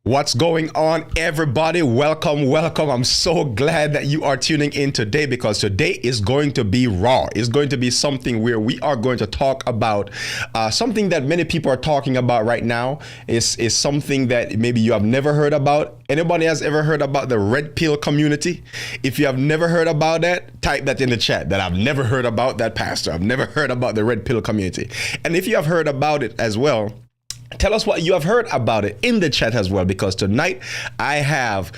What's going on, everybody? Welcome, welcome. I'm so glad that you are tuning in today because today is going to be raw. It's going to be something where we are going to talk about something that many people are talking about right now. Is something that maybe you have never heard about. Anybody has ever heard about the red pill community? If you have never heard about that, type that in the chat that I've never heard about that, pastor. I've never heard about the red pill community. And if you have heard about it as well, tell us what you have heard about it in the chat as well, because tonight I have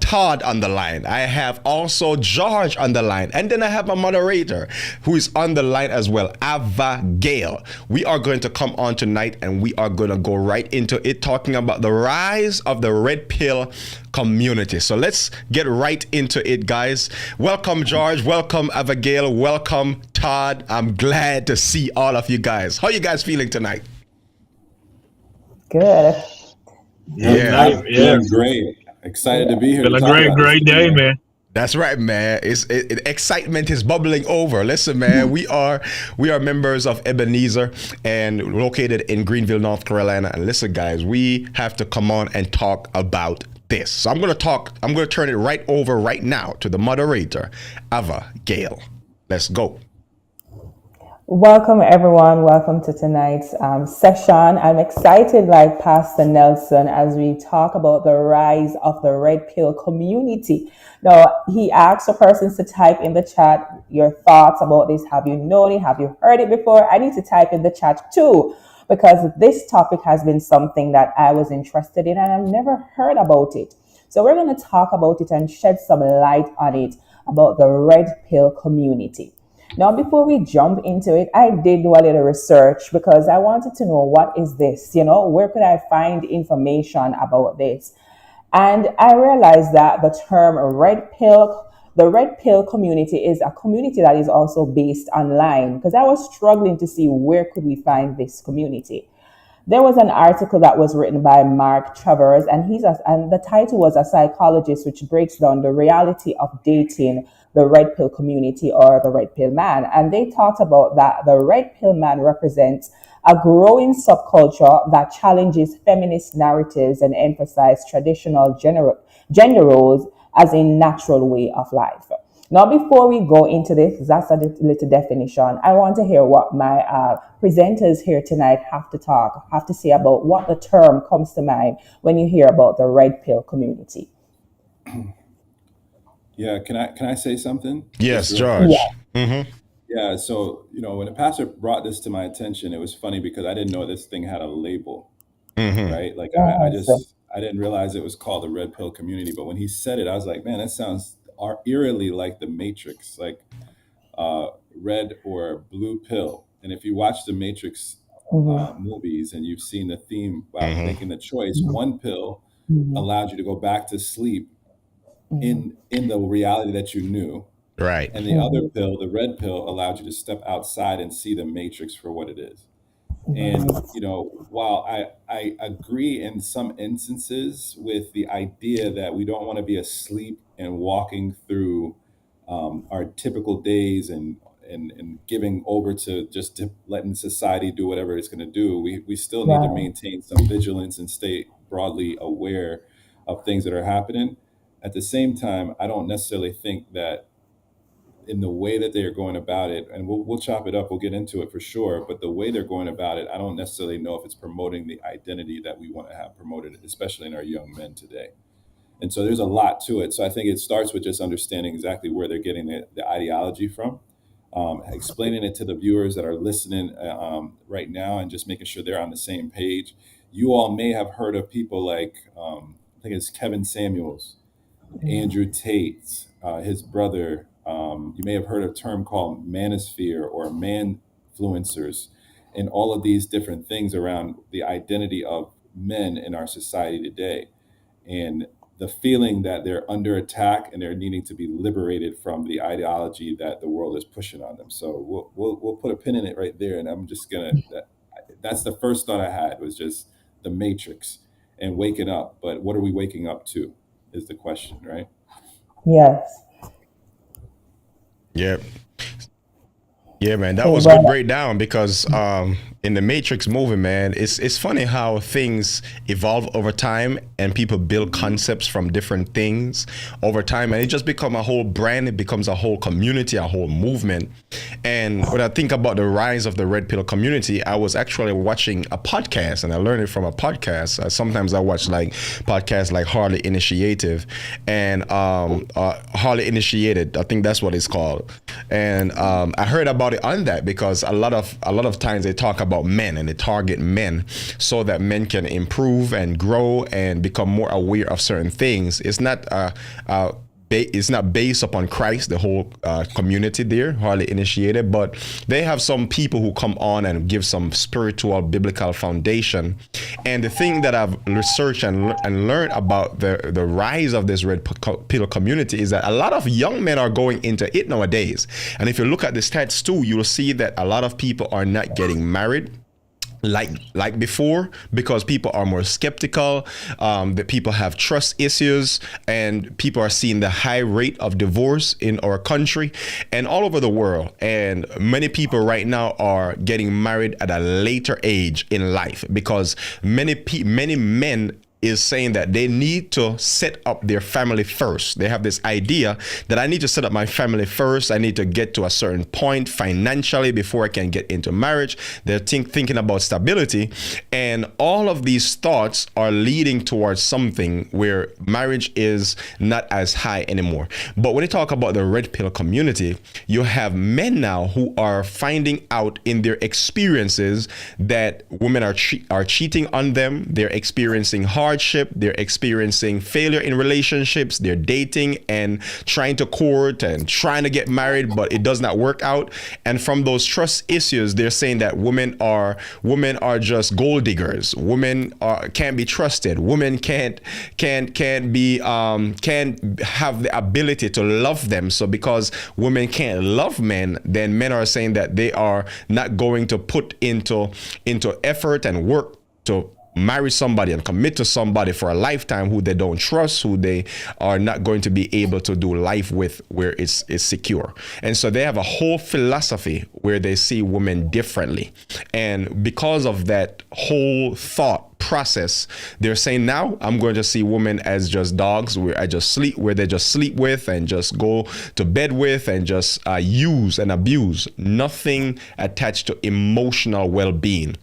Todd on the line. I have also George on the line. And then I have a moderator who is on the line as well, Ava Gale. We are going to come on tonight and we are going to go right into it, talking about the rise of the red pill community. So let's get right into it, guys. Welcome, George. Welcome, Ava Gale. Welcome, Todd. I'm glad to see all of you guys. How are you guys feeling tonight? Good. Yeah, I'm feeling great. Excited to be here to Feeling talk great, about this great thing, day, man. that's right, man. Excitement is bubbling over. Listen, man, we are members of Ebenezer and located in Greenville, North Carolina. And listen, guys, we have to come on and talk about this. So I'm going to turn it right over right now to the moderator, Ava Gale. Let's go. Welcome, everyone. Welcome to tonight's session. I'm excited, like Pastor Nelson, as we talk about the rise of the red pill community. Now, he asked the persons to type in the chat your thoughts about this. Have you known it? Have you heard it before? I need to type in the chat too, because this topic has been something that I was interested in and I've never heard about it. So we're going to talk about it and shed some light on it about the red pill community. Now, before we jump into it, I did do a little research because I wanted to know what is this? Where could I find information about this? And I realized that the term the red pill community is a community that is also based online, because I was struggling to see where could we find this community. There was an article that was written by Mark Travers, and and the title was "A Psychologist," which breaks down the reality of dating the red pill community or the red pill man. And they talked about that the red pill man represents a growing subculture that challenges feminist narratives and emphasizes traditional gender roles as a natural way of life. Now, before we go into this, that's a little definition. I want to hear what my presenters here tonight have to say about what the term comes to mind when you hear about the red pill community. Yeah, can I say something? Yes, Just real quick. George. Yeah. Yeah, so when the pastor brought this to my attention, it was funny because I didn't know this thing had a label, right? Like I Yes. just I didn't realize it was called the red pill community. But when he said it, I was like, man, that sounds eerily like the Matrix, like red or blue pill. And if you watch the Matrix Mhm. movies and you've seen the theme about making the choice, Mhm. one pill Mhm. allowed you to go back to sleep Mhm. in the reality that you knew, Right. and the other pill, the red pill, allowed you to step outside and see the Matrix for what it is. And Mhm. while I agree in some instances with the idea that we don't want to be asleep and walking through our typical days and giving over to just letting society do whatever it's going to do, we still need to Right. maintain some vigilance and stay broadly aware of things that are happening. At the same time, I don't necessarily think that in the way that they are going about it, and we'll chop it up, we'll get into it for sure, but the way they're going about it, I don't necessarily know if it's promoting the identity that we want to have promoted, especially in our young men today. And so there's a lot to it. So I think it starts with just understanding exactly where they're getting the ideology from, explaining it to the viewers that are listening right now, and just making sure they're on the same page. You all may have heard of people like, I think it's Kevin Samuels, Andrew Tate, his brother. You may have heard a term called manosphere or manfluencers, and all of these different things around the identity of men in our society today, and the feeling that they're under attack and they're needing to be liberated from the ideology that the world is pushing on them. So we'll put a pin in it right there, and I'm just gonna that's the first thought I had, was just the Matrix and waking up. But what are we waking up to is the question, right? Yes. Yep. Yeah, man, that Okay, was good well, breakdown because in the Matrix movie, man, it's funny how things evolve over time and people build concepts from different things over time, and it just become a whole brand. It becomes a whole community, a whole movement. And when I think about the rise of the Red Pill community, I was actually watching a podcast, and I learned it from a podcast. Sometimes I watch like podcasts like Hardly Initiative and Hardly Initiated. I think that's what it's called. And I heard about it on that because a lot of times they talk about men and they target men so that men can improve and grow and become more aware of certain things. It's not based upon Christ, the whole community there, Hardly Initiated, but they have some people who come on and give some spiritual, biblical foundation. And the thing that I've researched and learned about the rise of this red pill community is that a lot of young men are going into it nowadays. And if you look at the stats too, you'll see that a lot of people are not getting married like before because people are more skeptical, that people have trust issues, and people are seeing the high rate of divorce in our country and all over the world. And many people right now are getting married at a later age in life because many men is saying that they need to set up their family first. They have this idea that I need to set up my family first. I need to get to a certain point financially before I can get into marriage. They're thinking about stability. And all of these thoughts are leading towards something where marriage is not as high anymore. But when you talk about the red pill community, you have men now who are finding out in their experiences that women are cheating on them. They're experiencing hardship. They're experiencing failure in relationships. They're dating and trying to court and trying to get married, but it does not work out. And from those trust issues, they're saying that women are just gold diggers. Women can't be trusted. Women can't have the ability to love them. So because women can't love men, then men are saying that they are not going to put into effort and work to marry somebody and commit to somebody for a lifetime who they don't trust, who they are not going to be able to do life with, where it's secure. And so they have a whole philosophy where they see women differently. And because of that whole thought process, they're saying now I'm going to see women as just dogs where they just sleep with and just go to bed with and just use and abuse. Nothing attached to emotional well-being.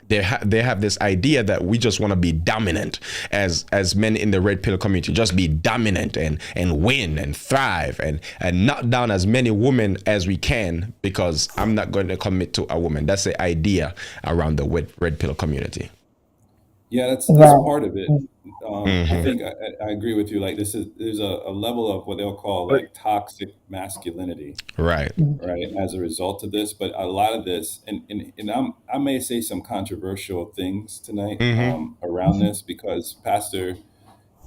They have this idea that we just want to be dominant as men in the red pill community, just be dominant and win and thrive and knock down as many women as we can because I'm not going to commit to a woman. That's the idea around the red pill community. Yeah, that's right. part of it. I think I agree with you. Like there's a level of what they'll call like toxic masculinity, Right. right, as a result of this. But a lot of this, and I may say some controversial things tonight around this because Pastor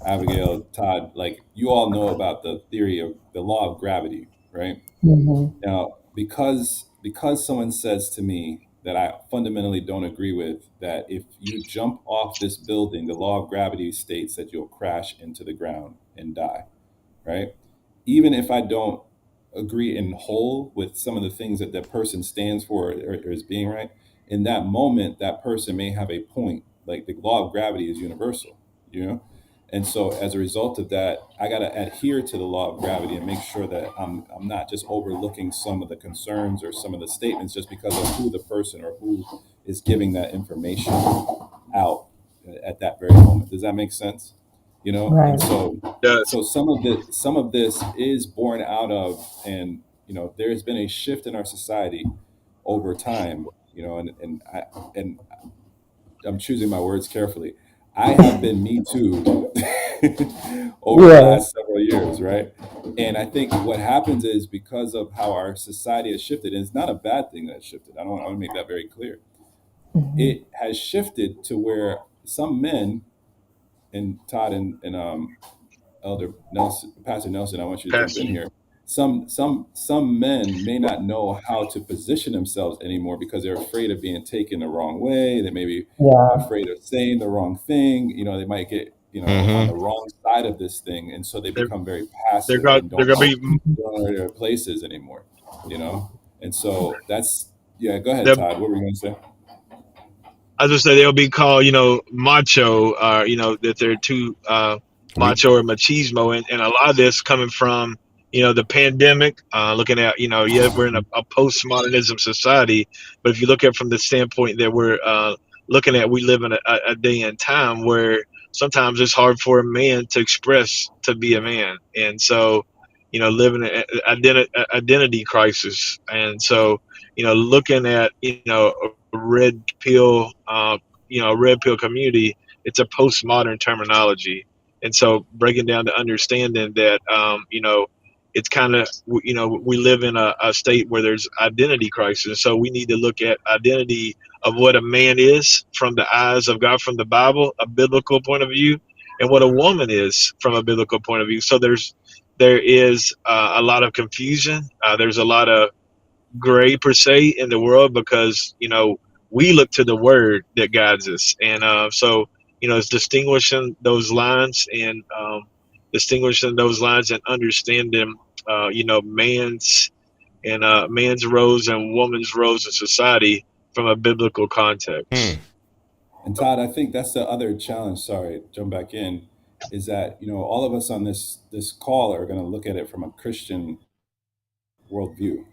Abigail, Todd, like you all know about the theory of the law of gravity, right? Now, because someone says to me that I fundamentally don't agree with, that if you jump off this building, the law of gravity states that you'll crash into the ground and die, right? Even if I don't agree in whole with some of the things that that person stands for or is being right, in that moment, that person may have a point. Like the law of gravity is universal, you know? And so as a result of that, I got to adhere to the law of gravity and make sure that I'm not just overlooking some of the concerns or some of the statements just because of who the person or who is giving that information out at that very moment. Does that make sense? You know, and Right. so some of this is born out of, and there's been a shift in our society over time. And I'm choosing my words carefully. I have been Me Too over the Yes. last several years, right? And I think what happens is because of how our society has shifted, and it's not a bad thing that it's shifted. I want to make that very clear. It has shifted to where some men, and Todd and Elder Nelson, Pastor Nelson, I want you to jump in here. Some men may not know how to position themselves anymore because they're afraid of being taken the wrong way. They may be Yeah. afraid of saying the wrong thing. They might get on the wrong side of this thing, and so they become very passive and don't know their places anymore. And so that's, yeah, go ahead, They'll, Todd. What were you going to say? I just say they'll be called, macho, that they're too We macho or machismo, and a lot of this coming from, the pandemic. Looking at, yeah, we're in a postmodernism society, but if you look at it from the standpoint that we're looking at, we live in a day and time where sometimes it's hard for a man to express to be a man, and so, living an identity crisis, and so, looking at, red pill, red pill community, it's a postmodern terminology. And so breaking down the understanding that, it's kind of, we live in a state where there's identity crisis. So we need to look at identity of what a man is from the eyes of God, from the Bible, a biblical point of view, and what a woman is from a biblical point of view. So there is a lot of confusion. There's a lot of gray per se in the world because we look to the word that guides us, and so it's distinguishing those lines and understanding man's roles and woman's roles in society from a biblical context. mm, And Todd, I think that's the other challenge. Sorry, jump back in. Is that all of us on this call are going to look at it from a Christian worldview,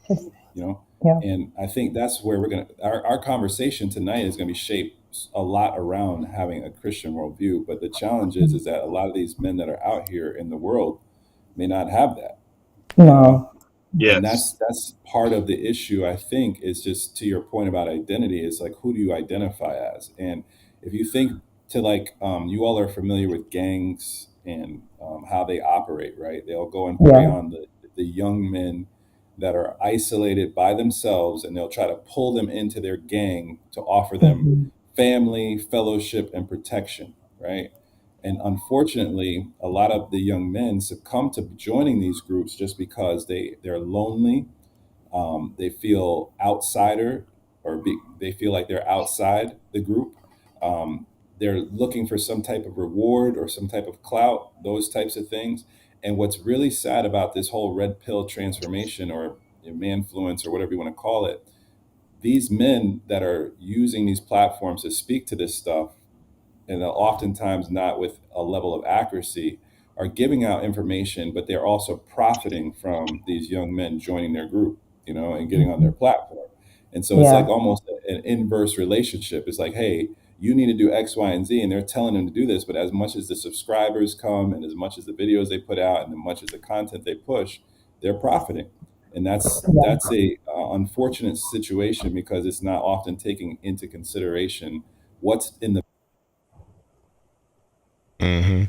you know, Yeah. and I think that's where our conversation tonight is going to be shaped a lot around having a Christian worldview. But the challenge is that a lot of these men that are out here in the world may not have that, you know, No. and Yes. that's part of the issue. I think is just to your point about identity. Is like, who do you identify as? And if you think to like, you all are familiar with gangs and how they operate, right? They'll go and prey Yeah. on the young men that are isolated by themselves, and they'll try to pull them into their gang to offer them Mhm. family, fellowship, and protection, right? And unfortunately, a lot of the young men succumb to joining these groups just because they're lonely. They feel outsider, they feel like they're outside the group. Um, they're looking for some type of reward or some type of clout, those types of things. And what's really sad about this whole red pill transformation or manfluence or whatever you want to call it, these men that are using these platforms to speak to this stuff, and oftentimes not with a level of accuracy, are giving out information, but they're also profiting from these young men joining their group, and getting on their platform. And so it's like Yeah. almost an inverse relationship. It's like, hey, you need to do X, Y, and Z, and they're telling them to do this. But as much as the subscribers come, and as much as the videos they put out, and as much as the content they push, they're profiting. And that's Yeah. a unfortunate situation because it's not often taking into consideration what's in the hmm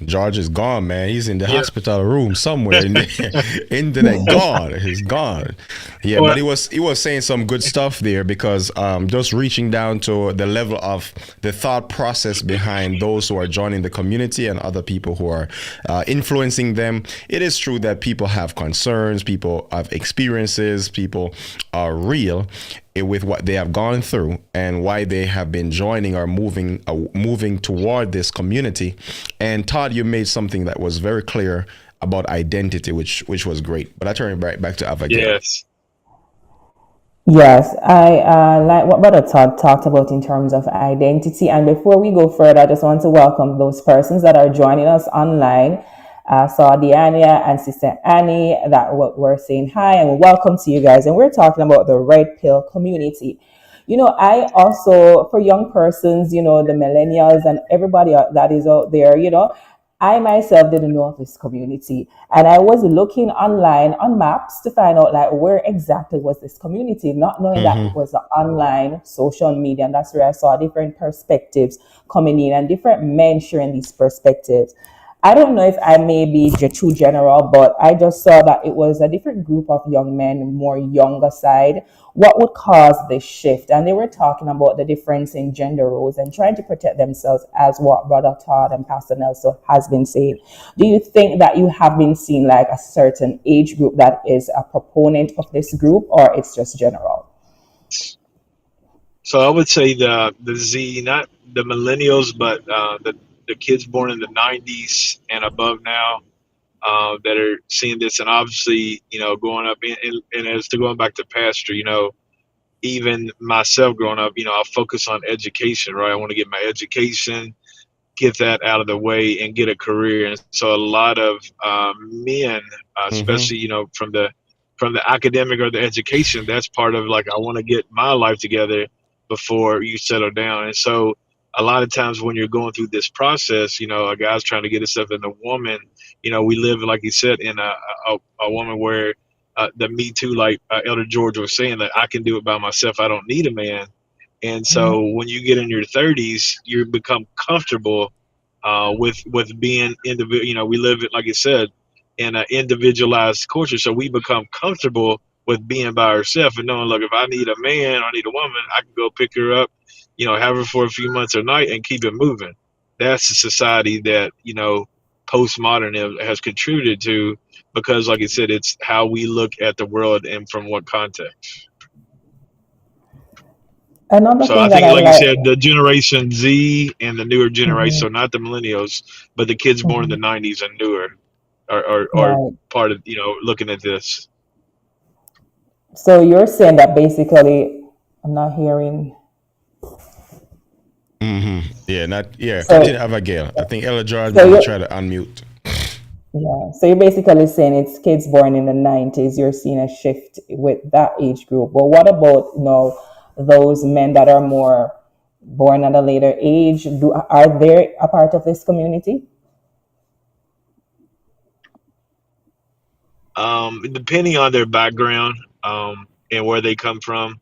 George is gone, man. He's in the Yeah. hospital room somewhere. In the internet gone. He's gone. Yeah, but Well, he was saying some good stuff there because just reaching down to the level of the thought process behind those who are joining the community and other people who are influencing them. It is true that people have concerns, people have experiences, people are real with what they have gone through and why they have been joining or moving toward this community. And Todd, you made something that was very clear about identity, which was great. But I turn it right back to Abigail. yes. Yes, I like what Brother Todd talked about in terms of identity. And before we go further, I just want to welcome those persons that are joining us online. Saw Diania and Sister Annie that were saying hi and welcome to you guys. And we're talking about the Red Pill community. I also, for young persons, the millennials and everybody that is out there, I myself didn't know of this community. And I was looking online on maps to find out like where exactly was this community, not knowing that it Mm-hmm. was an online social media. And that's where I saw different perspectives coming in and different men sharing these perspectives. I don't know if I may be too general, but I just saw that it was a different group of young men, more younger side. What would cause this shift? And they were talking about the difference in gender roles and trying to protect themselves, as what Brother Todd and Pastor Nelson has been saying. Do you think that you have been seeing like a certain age group that is a proponent of this group, or it's just general? So I would say the Z, not the millennials, but the kids born in the '90s and above now. that are seeing this, and obviously, growing up, and as to going back to pastor, even myself growing up, I focus on education, right? I want to get my education, get that out of the way, and get a career. And so a lot of men, Mm-hmm. especially from the academic or the education, that's part of like I want to get my life together before you settle down. And so a lot of times when you're going through this process, a guy's trying to get himself in a woman. We live, like you said, in a woman where the Me Too, like Elder George was saying, that I can do it by myself. I don't need a man. And so when you get in your 30s, you become comfortable with being individual. We live it, like I said, in an individualized culture, so we become comfortable with being by ourselves and knowing, look, if I need a man or I need a woman, I can go pick her up, have her for a few months or night and keep it moving. That's the society that postmodern has contributed to, because, like I said, it's how we look at the world and from what context. Another So I thing that think, I like you like. said, the Generation Z and the newer generation, Mhm, so not the millennials, but the kids born in the mhm, '90s and newer, are right. part of looking at this. So you're saying that basically, I'm not hearing. Mm-hmm. Yeah, not yeah. Continue, So, Abigail. I think Ella George so maybe you're try to unmute. yeah. So you're basically saying it's kids born in the '90s. You're seeing a shift with that age group. But what about those men that are more born at a later age? Are they a part of this community? Depending on their background, and where they come from,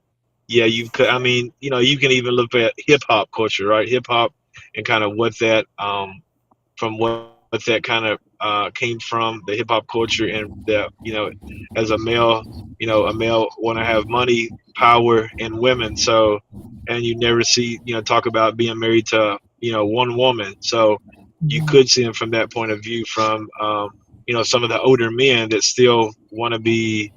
yeah, I mean, you can even look at hip hop culture, right? Hip hop, and kind of what that from what that kind of came from, the hip hop culture, and that as a male want to have money, power, and women. So, and you never see talk about being married to one woman. So you could see them from that point of view, from some of the older men that still want to be,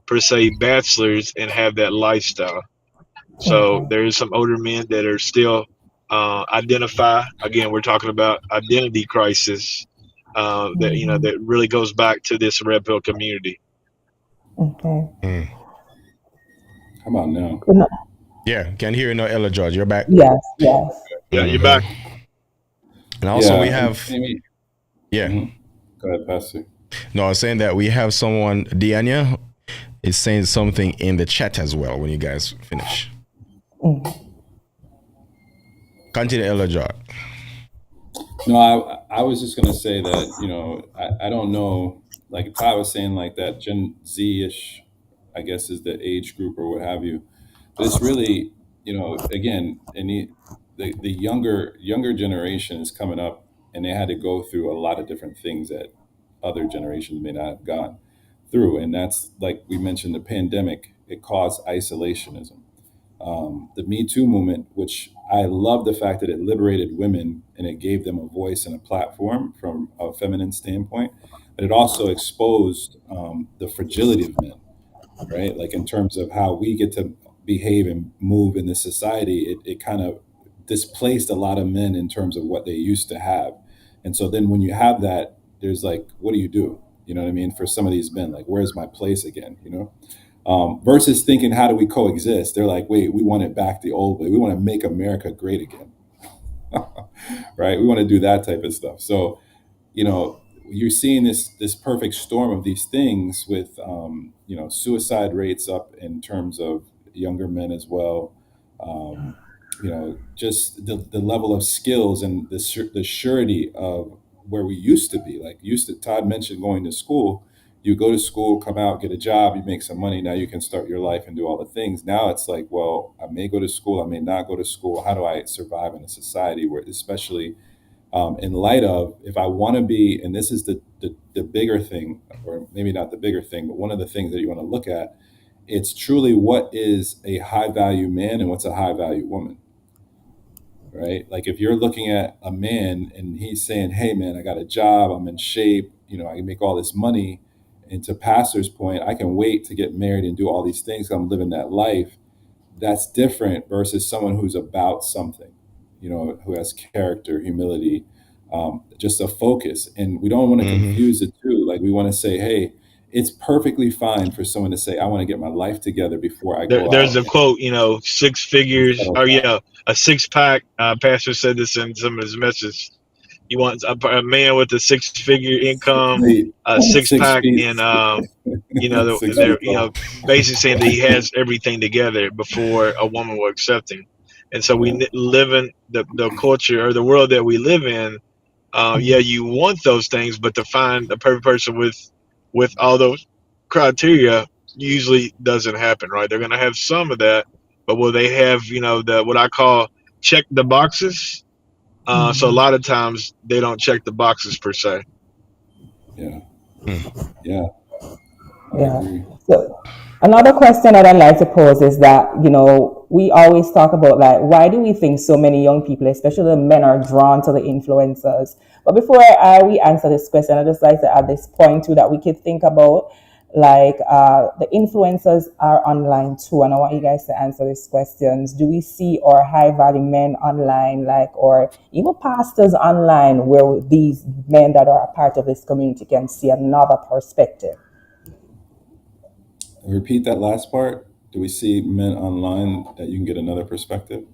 per se, bachelors and have that lifestyle. So Okay. there is some older men that are still identify. Again, we're talking about identity crisis, that Mhm. that really goes back to this red pill community. Okay. Mm. How about now? No. Yeah, can hear you now, Ella George. You're back. Yes. Yes. Yeah, you're back. Mm-hmm. And also we Yeah, have maybe. yeah. Mhm. Go ahead, Pastor. No, I was saying that we have someone, Diania, is saying something in the chat as well when you guys finish. Continue, Ella George. No, I was just gonna say that I don't know, like if I was saying like that Gen Z ish, I guess is the age group or what have you, but it's really again, and the younger generation is coming up, and they had to go through a lot of different things that other generations may not have gone through, and that's like we mentioned, the pandemic. It caused isolationism. The Me Too movement, which I love the fact that it liberated women and it gave them a voice and a platform from a feminine standpoint, but it also exposed the fragility of men, right? Like in terms of how we get to behave and move in this society, it kind of displaced a lot of men in terms of what they used to have. And so then when you have that, there's like, what do you do? You know what I mean? For some of these men, like, where's my place again? Versus thinking, how do we coexist? They're like, wait, we want it back the old way. We want to make America great again, right? We want to do that type of stuff. So, you're seeing this perfect storm of these things with, suicide rates up in terms of younger men as well. Just the level of skills and the surety of where we used to be. Like Todd mentioned going to school. You go to school, come out, get a job, you make some money. Now you can start your life and do all the things. Now it's like, well, I may go to school, I may not go to school. How do I survive in a society where, especially in light of, if I want to be, and this is the bigger thing, or maybe not the bigger thing, but one of the things that you want to look at, it's truly what is a high value man and what's a high value woman, right? Like if you're looking at a man and he's saying, hey man, I got a job, I'm in shape, I can make all this money. And to pastor's point, I can wait to get married and do all these things. I'm living that life. That's different versus someone who's about something, who has character, humility, just a focus. And we don't want to Mm-hmm. confuse the two. Like we want to say, hey, it's perfectly fine for someone to say, I want to get my life together before I go There's out a quote, you know, six and figures, settle or down. yeah, a six pack. Pastor said this in some of his messages. You want a man with a six figure Six income, feet, a six six pack, feet, and you know, six they're feet tall. basically saying that he has everything together before a woman will accept him. And so we Yeah. live in the culture or the world that we live in. Yeah, Mhm. you want those things, but to find a perfect person with all those criteria usually doesn't happen, right? They're gonna have some of that, but will they have, you know, the what I call check the boxes? So a Mhm. lot of times they don't check the boxes per se. Yeah. Hmm. Yeah. I Yeah. agree. So another question that I'd like to pose is that, we always talk about like, why do we think so many young people, especially the men, are drawn to the influencers? But before we answer this question, I'd just like to add this point too that we could think about. Like the influencers are online too, and I want you guys to answer these questions. Do we see our high value men online, like, or even pastors online, where these men that are a part of this community can see another perspective? Repeat that last part. Do we see men online that you can get another perspective?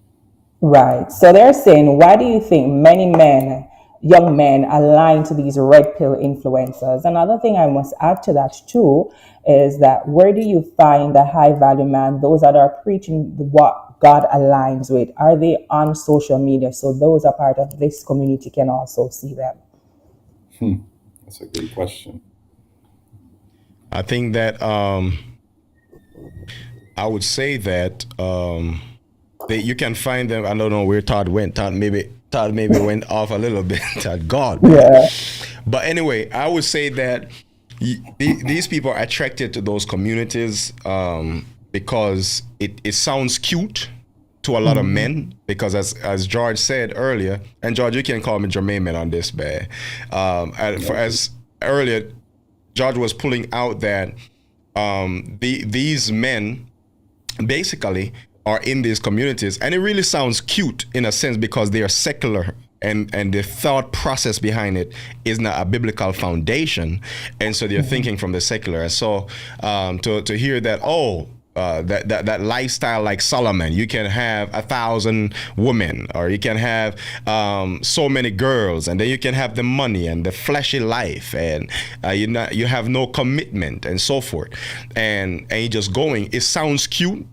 Right. So they're saying, why do you think many men, young men, align to these red pill influencers? Another thing I must add to that too is that where do you find the high value man, those that are preaching what God aligns with? Are they on social media? So those are part of this community can also see them. Hmm. That's a good question. I think that I would say that you can find them. I don't know where Todd went. Todd maybe went off a little bit. Todd God, man. Yeah. But anyway, I would say that these people are attracted to those communities because it sounds cute to a lot of Mhm. men, because as George said earlier, and George, you can call me Jermaine man on this, man. As earlier, George was pulling out that these men basically are in these communities, and it really sounds cute in a sense because they are secular, and the thought process behind it is not a biblical foundation, and so they're Mhm. thinking from the secular. And so to hear that, oh, that lifestyle like Solomon, you can have 1,000 women, or you can have so many girls, and then you can have the money and the fleshy life, and you have no commitment and so forth, and you just going. It sounds cute,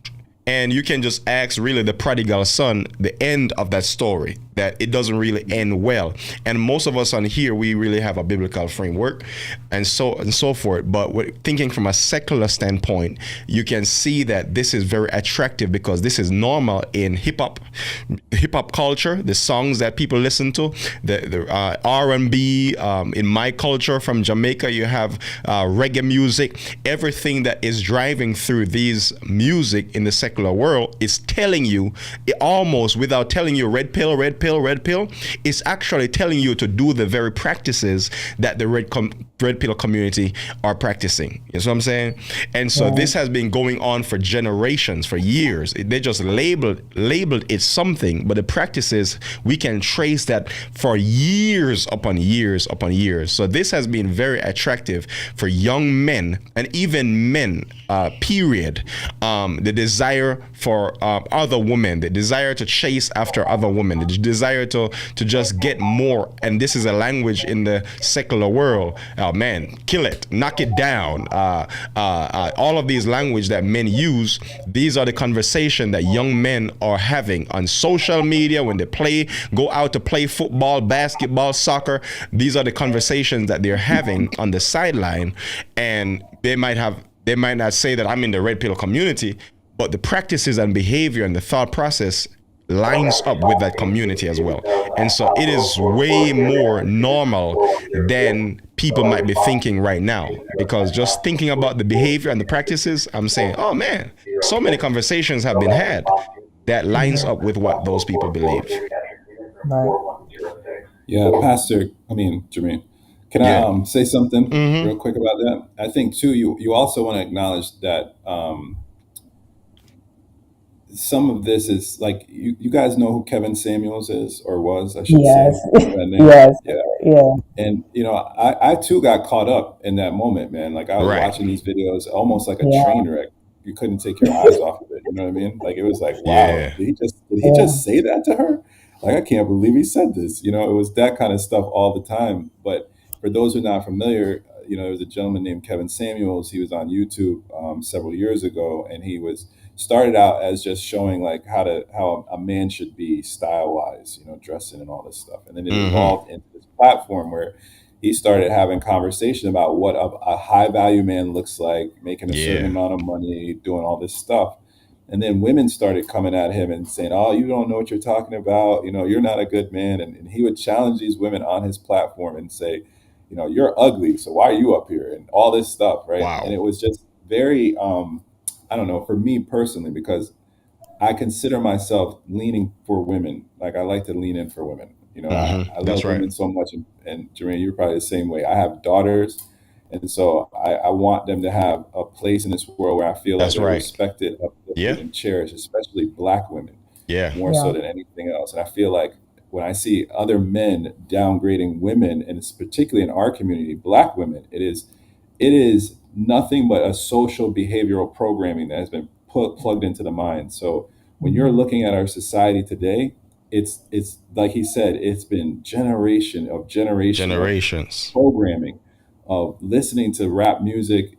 and you can just ask really the prodigal son, the end of that story, that it doesn't really end well. And most of us on here, we really have a biblical framework and so forth. But thinking from a secular standpoint, you can see that this is very attractive because this is normal in hip hop culture, the songs that people listen to, the R&B. In my culture from Jamaica, you have reggae music. Everything that is driving through these music in the secular world is telling you, almost without telling you red pill, red pill, red pill, it's actually telling you to do the very practices that the red pill community are practicing. You know what I'm saying? And so Right. this has been going on for generations, for years. They just labeled it something, but the practices, we can trace that for years upon years upon years. So this has been very attractive for young men and even men, period. The desire for other women, the desire to chase after other women, the desire to just get more. And this is a language in the secular world. Oh man, kill it, knock it down. All of these language that men use, these are the conversation that young men are having on social media when they go out to play football, basketball, soccer. These are the conversations that they're having on the sideline, and they might not say that I'm in the red pill community, but the practices and behavior and the thought process lines up with that community as well. And so it is way more normal than people might be thinking right now. Because just thinking about the behavior and the practices, I'm saying, oh man, so many conversations have been had that lines up with what those people believe. Right. Yeah, Pastor, Jermaine, can I Yeah. say something real Mm-hmm. quick about that? I think too, you also want to acknowledge that some of this is like, you guys know who Kevin Samuels is, or was, I should say, Yes. that name. Yes. Yeah. Yeah. And I too got caught up in that moment, man. Like I was Right. watching these videos, almost like a Yeah. train wreck. You couldn't take your eyes off of it. You know what I mean? Like it was like, wow, Yeah. did he Yeah. just say that to her? Like I can't believe he said this. It was that kind of stuff all the time. But for those who are not familiar, there was a gentleman named Kevin Samuels. He was on YouTube several years ago, and he was started out as just showing like how a man should be style wise, dressing and all this stuff, and then it Mm-hmm. evolved into this platform where he started having conversation about what a high value man looks like, making a certain Yeah. amount of money, doing all this stuff. And then women started coming at him and saying, "Oh, you don't know what you're talking about. You're not a good man." And he would challenge these women on his platform and say, "You're ugly, so why are you up here?" And all this stuff, right? And Wow. it was just very, I don't know, for me personally, because I consider myself leaning for women. Like I like to lean in for women. Mm-hmm. I love That's right. women so much, and Jermaine, you're probably the same way. I have daughters, and so I want them to have a place in this world where I feel like That's they're right. respected, uplifted, Yeah. and cherished, especially Black women, Yeah. more so Yeah. than anything else. And I feel like when I see other men downgrading women, and it's particularly in our community, Black women, it is nothing but a social behavioral programming that has been plugged into the mind. So when you're Mhm. looking at our society today, it's like he said, it's been generation of Generations. programming, of listening to rap music,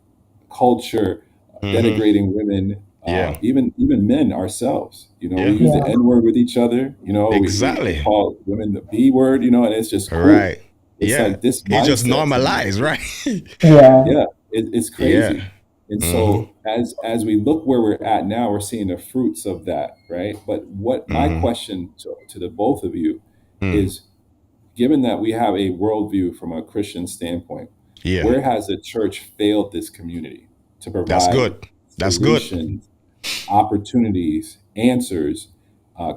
culture, Mm-hmm. denigrating women, Yeah. even men ourselves. We Yeah. use the Yeah. N word with each other. We Exactly. call women the B word. And it's just cool. Right. It's Yeah. like this It's just mindset to me. normalized, right? Yeah. Yeah, it's Yeah. crazy. And Mm-hmm. so as we look where we're at now, we're seeing the fruits of that, right? But what my Mm-hmm. question to the both of you Mm. is, given that we have a worldview from a Christian standpoint, Yeah. where has the church failed this community to That's provide good. That's good. solutions, opportunities, answers,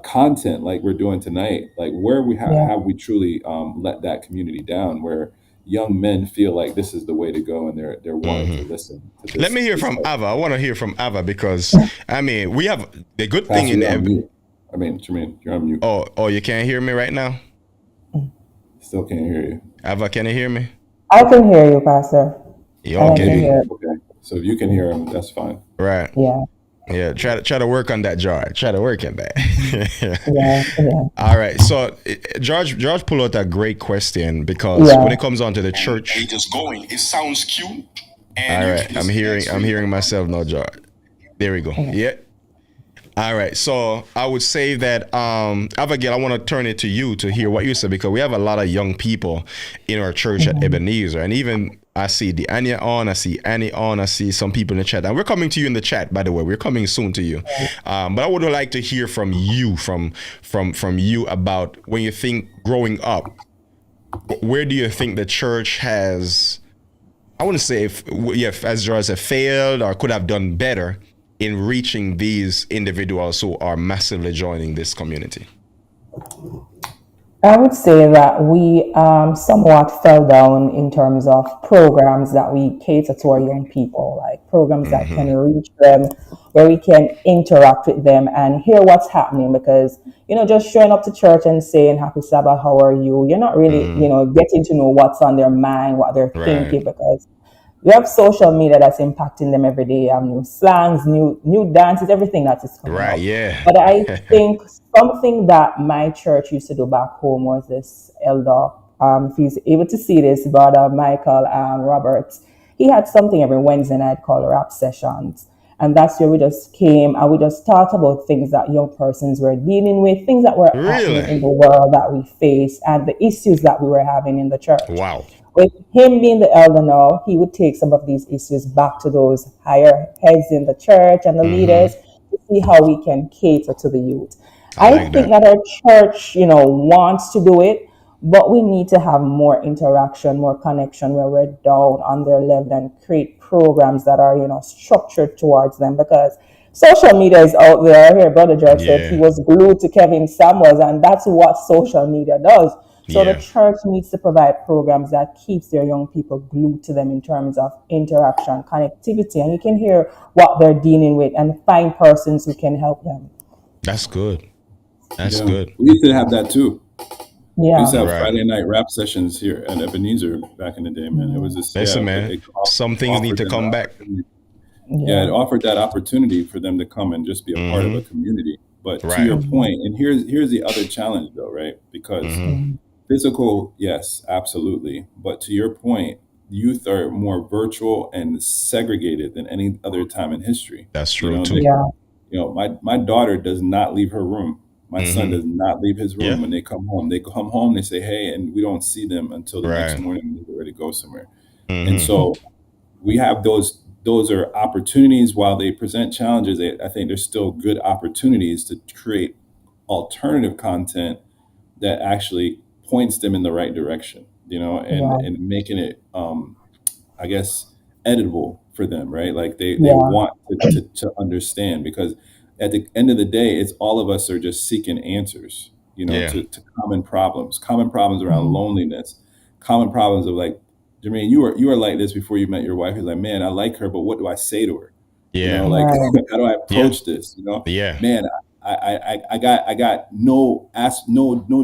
content like we're doing tonight? Like where Yeah. have we truly let that community down? Where young men feel like this is the way to go, and they're wanting to Mm-hmm. listen to Let this me hear this from type. Ava. I want to hear from Ava because I mean we have the good thing Pastor, in you're on every. mute. I mean, Jermaine, you're on mute. Oh, you can't hear me right now, Still can't hear you. Ava. Can you hear me? I can hear you, Pastor. Yeah. And I can Okay. Maybe. hear. Okay. So if you can hear him, that's fine. Right. Yeah. Yeah. Try to work on that, George. Try to work on that. Yeah. Yeah. All right. So George pulled out a great question because when Yeah. it comes on to the And church. he just going. It sounds cute, and All you right. can just next I'm week. hearing myself now, George. There we go. Yeah. Yeah. All right. So I would say that Abigail, I want to turn it to you to hear what you said because we have a lot of young people in our church at Mhm. Ebenezer, and even I see the Anya on, I see Annie on, I see some people in the chat, and we're coming to you in the chat. By the way, we're coming soon to you. But I would like to hear from you, from you about when you think growing up, where do you think the church has? I wouldn't say if as George said, failed or could have done better in reaching these individuals who are massively joining this community. I would say that we somewhat fell down in terms of programs that we cater to our young people, like programs that can Mm-hmm. reach them, where we can interact with them and hear what's happening. Because, just showing up to church and saying, Happy Sabbath, how are you? You're not really, Mm-hmm. getting to know what's on their mind, what they're Right. thinking, because we have social media that's impacting them every day. New slangs, new dances, everything that is coming Right. up. Yeah. But I think something that my church used to do back home was this elder. If he's able to see this, brother Michael Roberts, he had something every Wednesday night called rap sessions. And that's where we just came and we just talked about things that young persons were dealing with, things that were happening Really? in the world that we face, and the issues that we were having in the church. Wow. With him being the elder now, he would take some of these issues back to those higher heads in the church and the Mm-hmm. leaders to see how we can cater to the youth. I I like think that. that our church, wants to do it, but we need to have more interaction, more connection where we're down on their level and create programs that are, structured towards them because social media is out there. Here, Brother George said he Yeah. was glued to Kevin Samuels, and that's what social media does. So the Yeah. church needs to provide programs that keeps their young people glued to them in terms of interaction, connectivity, and you can hear what they're dealing with and find persons who can help them. That's good. That's Yeah, good. we used to have that too. We used Yeah. to have Right. Friday night rap sessions here at Ebenezer back in the day, man. It was just, Listen, but man, it some things need offered to them the come back. opportunity. Yeah, it Yeah. offered that opportunity for them to come and just be a part of a Mm-hmm. community. But to Right. your point, and here's the other challenge though, right? Because Mm-hmm. Mhm. physical, yes, absolutely. But to your point, youth are more virtual and segregated than any other time in history. That's You true know, too. they, Yeah. my daughter does not leave her room. My son Mm-hmm. does not leave his room Yeah. when they come home. They come home, they say, hey, and we don't see them until the next Right. morning when they get ready to go somewhere. And Mm-hmm. so we have those are opportunities. While they present challenges, I think there's still good opportunities to create alternative content that actually points them in the right direction, Yeah. and making it, I guess, editable for them, right? Like they Yeah. want to understand, because at the end of the day, it's all of us are just seeking answers, Yeah. to common problems around Mhm. loneliness, common problems of like, Jermaine, you were like this before you met your wife. He's like, man, I like her, but what do I say to her? Yeah. Like, Right. how do I Yeah. approach this? Yeah. Man, I got no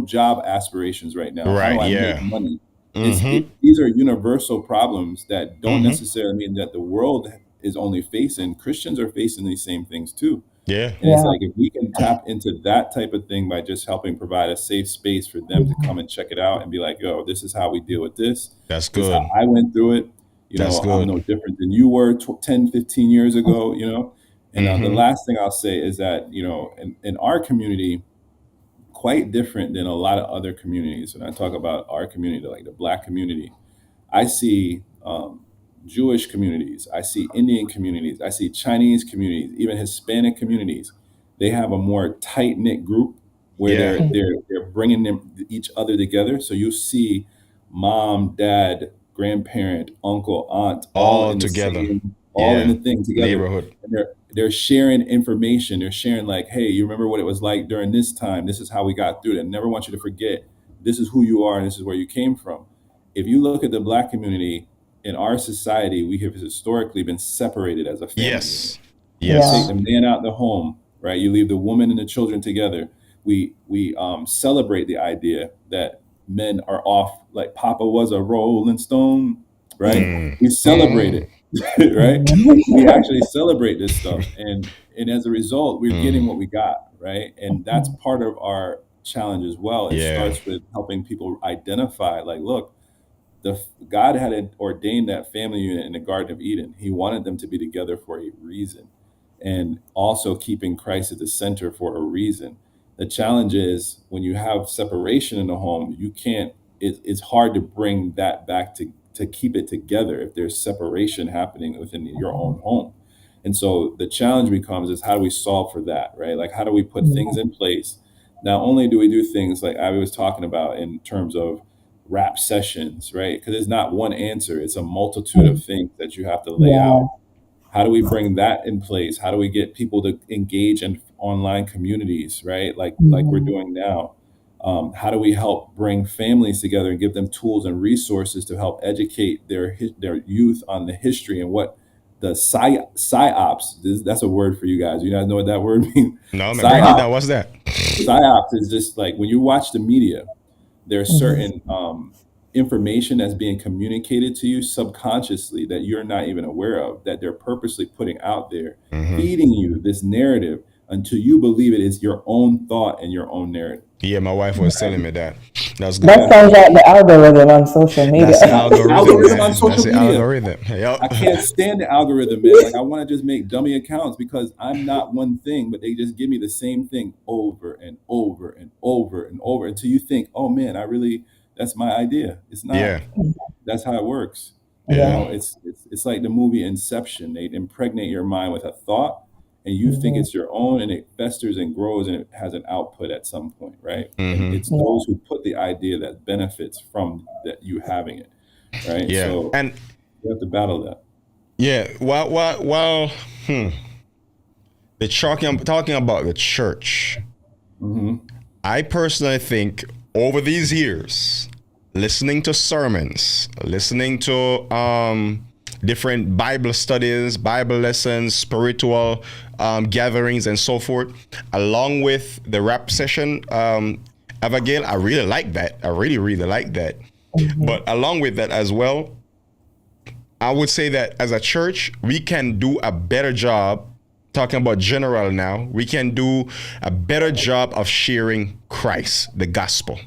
job aspirations right now. How Right. do I Yeah. make money? Mm-hmm. These are universal problems that don't Mm-hmm. necessarily mean that the world is only facing. Christians are facing these same things too. Yeah. And it's Yeah. like, if we can tap into that type of thing by just helping provide a safe space for them to come and check it out and be like, yo, this is how we deal with this. That's This is how good. I went through it. That's I'm good. no different than you were 10, 15 years ago, And the Mm-hmm. last thing I'll say is that, in our community, quite different than a lot of other communities. When I talk about our community, like the Black community, I see Jewish communities, I see Indian communities, I see Chinese communities, even Hispanic communities. They have a more tight knit group where Yeah. they're bringing them each other together. So you see mom, dad, grandparent, uncle, aunt, All together. all in Yeah. the thing together. Neighborhood. And they're sharing information. They're sharing like, hey, you remember what it was like during this time? This is how we got through it. I never want you to forget. This is who you are, and this is where you came from. If you look at the Black community in our society, we have historically been separated as a family unit. Yes. You Yes. take the man out the home, right? You leave the woman and the children together. We celebrate the idea that men are off, like Papa was a Rolling Stone, right? Mm. We celebrate it, right? We actually celebrate this stuff, and as a result, we're getting what we got, right? And that's part of our challenge as well. It Yeah. starts with helping people identify, like, look, God had ordained that family unit in the Garden of Eden. He wanted them to be together for a reason, and also keeping Christ at the center for a reason. The challenge is when you have separation in the home, you can't. It's hard to bring that back to keep it together if there's separation happening within your own home. And so the challenge becomes is how do we solve for that, right? Like, how do we put things in place? Not only do we do things like I was talking about in terms of rap sessions, right? Because it's not one answer. It's a multitude of things that you have to lay Yeah. out. How do we bring that in place? How do we get people to engage in online communities, right? Like we're doing now. How do we help bring families together and give them tools and resources to help educate their youth on the history and what the psyops, that's a word for you guys. You guys know what that word means? No, man. Break it Psyops. down. What's that? Psyops is just like when you watch the media, there's certain information that's being communicated to you subconsciously that you're not even aware of, that they're purposely putting out there, feeding you this narrative until you believe it is your own thought and your own narrative. Yeah, my wife was telling me that. That's good. That sounds like the algorithm on social media. That's the algorithm, Algorithm man. on social That's the media. algorithm. Yep. I can't stand the algorithm, man. Like, I want to just make dummy accounts because I'm not one thing, but they just give me the same thing over and over and over and over until you think, oh man, that's my idea. It's not. Yeah. That's how it works. Yeah. It's like the movie Inception. They impregnate your mind with a thought, and you think it's your own, and it festers and grows, and it has an output at some point, right? And it's those who put the idea that benefits from that you having it, right? Yeah. So And you have to battle that. yeah, while talking about the church, I personally think over these years, listening to sermons, listening to different Bible studies, Bible lessons, spiritual gatherings, and so forth, along with the rap session, Abigail, I really like that. I really, really like that. But along with that as well, I would say that as a church, we can do a better job. Talking about general now, we can do a better job of sharing Christ, the gospel.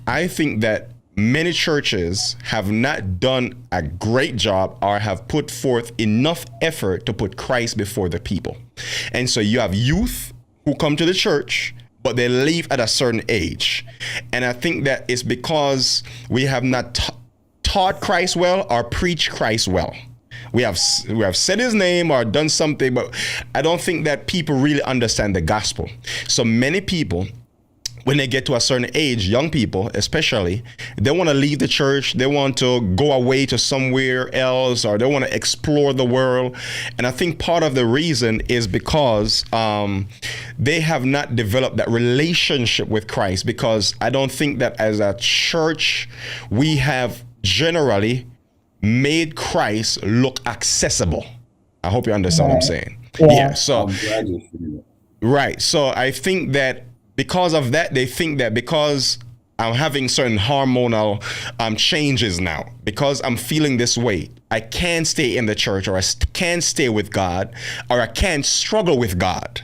I think that many churches have not done a great job or have put forth enough effort to put Christ before the people. And so you have youth who come to the church, but they leave at a certain age. And I think that it's because we have not taught Christ well or preached Christ well. We have said his name or done something, but I don't think that people really understand the gospel. So many people, when they get to a certain age, young people especially, they want to leave the church. They want to go away to somewhere else, or they want to explore the world. And I think part of the reason is because they have not developed that relationship with Christ, because I don't think that as a church, we have generally made Christ look accessible. I hope you understand what I'm saying. Yeah. So, I'm glad you're saying that. right. So I think that because of that, they think that because I'm having certain hormonal changes now, because I'm feeling this way, I can't stay in the church, or I can't stay with God, or I can't struggle with God.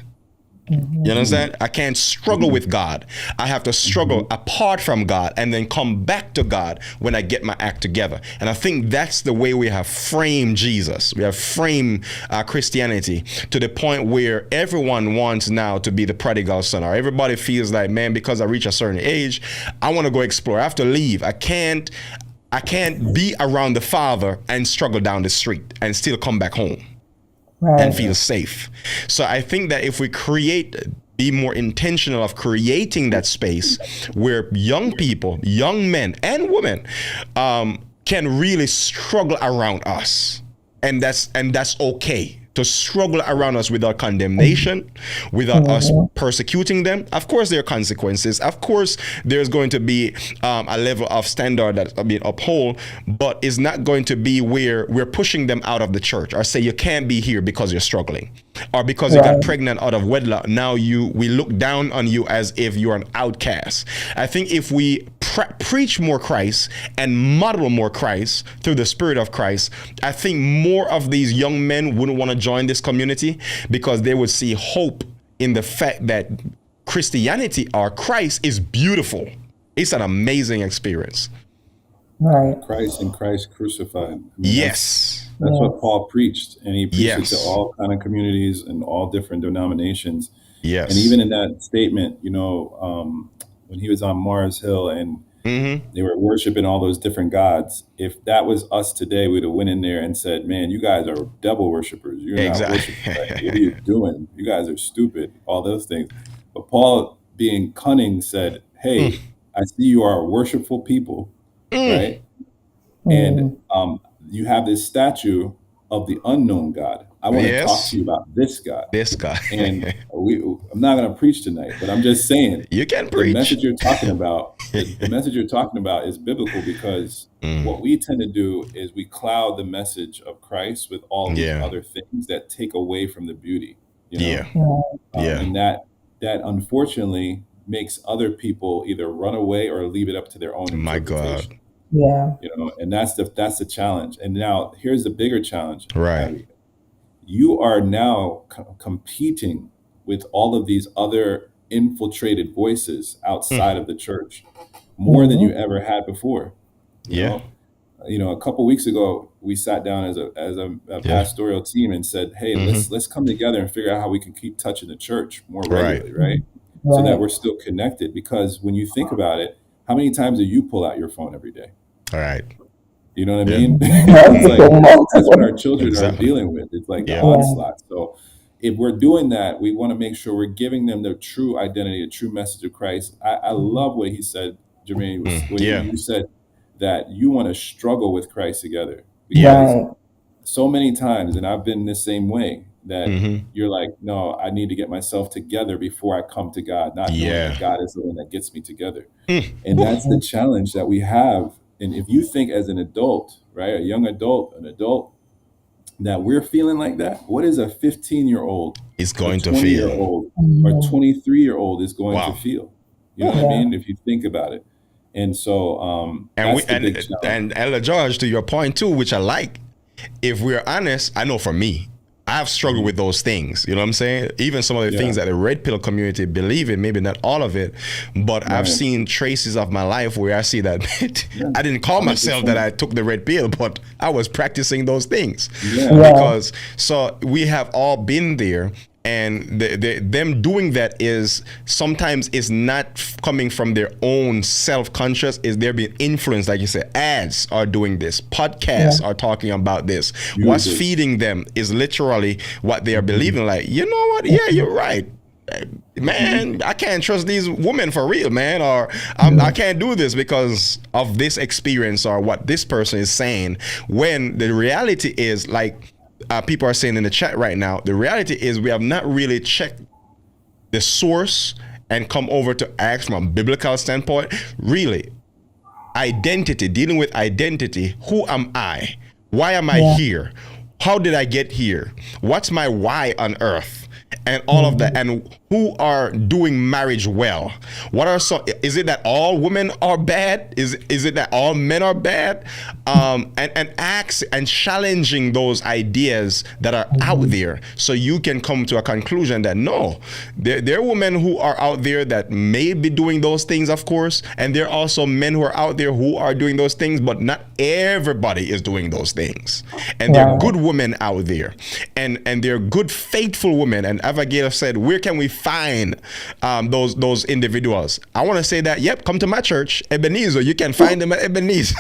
You understand? I can't struggle with God. I have to struggle apart from God and then come back to God when I get my act together. And I think that's the way we have framed Jesus. We have framed Christianity to the point where everyone wants now to be the prodigal son, or everybody feels like, man, because I reach a certain age, I want to go explore. I have to leave. I can't be around the Father and struggle down the street and still come back home and feel safe. So I think that if we be more intentional of creating that space where young people, young men and women, can really struggle around us, and that's okay to struggle around us without condemnation, without us persecuting them. Of course, there are consequences. Of course, there's going to be a level of standard that's being upheld, but it's not going to be where we're pushing them out of the church or say you can't be here because you're struggling, or because you got pregnant out of wedlock. Now we look down on you as if you're an outcast. I think if we preach more Christ and model more Christ through the Spirit of Christ, I think more of these young men wouldn't want to join this community, because they would see hope in the fact that Christianity or Christ is beautiful. It's an amazing experience. Right. Christ and Christ crucified. I mean, Yes. That's what Paul preached, and he preached Yes. it to all kind of communities and all different denominations. Yes. And even in that statement, when he was on Mars Hill and they were worshiping all those different gods, if that was us today, we'd have went in there and said, man, you guys are devil worshipers. You're not worshiping. Right? What are you doing? You guys are stupid. All those things. But Paul, being cunning, said, hey, I see you are a worshipful people, right? And you have this statue of the unknown God. I want to talk to you about this God. This guy. And I'm not going to preach tonight, but I'm just saying, you can preach. The message you're talking about, the message you're talking about is biblical, because what we tend to do is we cloud the message of Christ with all these other things that take away from the beauty. And that unfortunately makes other people either run away or leave it up to their own interpretation. My God. Yeah. And that's the challenge. And now here's the bigger challenge. Right. You are now competing with all of these other infiltrated voices outside of the church more than you ever had before. You know, a couple weeks ago, we sat down as a pastoral team and said, hey, let's come together and figure out how we can keep touching the church more regularly, right? So that we're still connected. Because when you think about it, how many times do you pull out your phone every day? All right. You know what I mean? It's like, that's what our children are dealing with. It's like the onslaught. So if we're doing that, we want to make sure we're giving them the true identity, the true message of Christ. I love what he said, Jermaine, when you said that you want to struggle with Christ together. Because so many times, and I've been the same way, that you're like, no, I need to get myself together before I come to God, not knowing that God is the one that gets me together. And that's the challenge that we have. And if you think as an adult, right, a young adult, an adult, that we're feeling like that, what is a 15-year-old is going to feel, or 23-year-old is going to feel? You know what I Yeah. mean? If you think about it. And so And we that's the big challenge. and Ella George, to your point too, which I like. If we're honest, I know for me, I've struggled with those things. You know what I'm saying? Even some of the Yeah. things that the red pill community believe in, maybe not all of it, but I've Right. seen traces of my life where I see that I didn't call myself that I took the red pill, but I was practicing those things. Yeah. Yeah. Because so we have all been there, and them doing that is sometimes is not coming from their own self-conscious, is they're being influenced. Like you said, ads are doing this, podcasts are talking about this. What's Music. feeding them is literally what they are believing. Like, you know what, yeah, you're right, man, I can't trust these women for real, man, or I can't do this because of this experience or what this person is saying, when the reality is, like people are saying in the chat right now, the reality is we have not really checked the source and come over to ask from a biblical standpoint, really, identity, dealing with identity. Who am I? Why am I here? How did I get here? What's my why on earth? And all of that, and who are doing marriage well? What are some? Is it that all women are bad? Is it that all men are bad? And acts and challenging those ideas that are out there, so you can come to a conclusion that no, there are women who are out there that may be doing those things, of course, and there are also men who are out there who are doing those things, but not everybody is doing those things. And there are good women out there, and there are good faithful women. And Avagail said, where can we find those individuals? I want to say that, yep, come to my church, Ebenezer. You can find them at Ebenezer.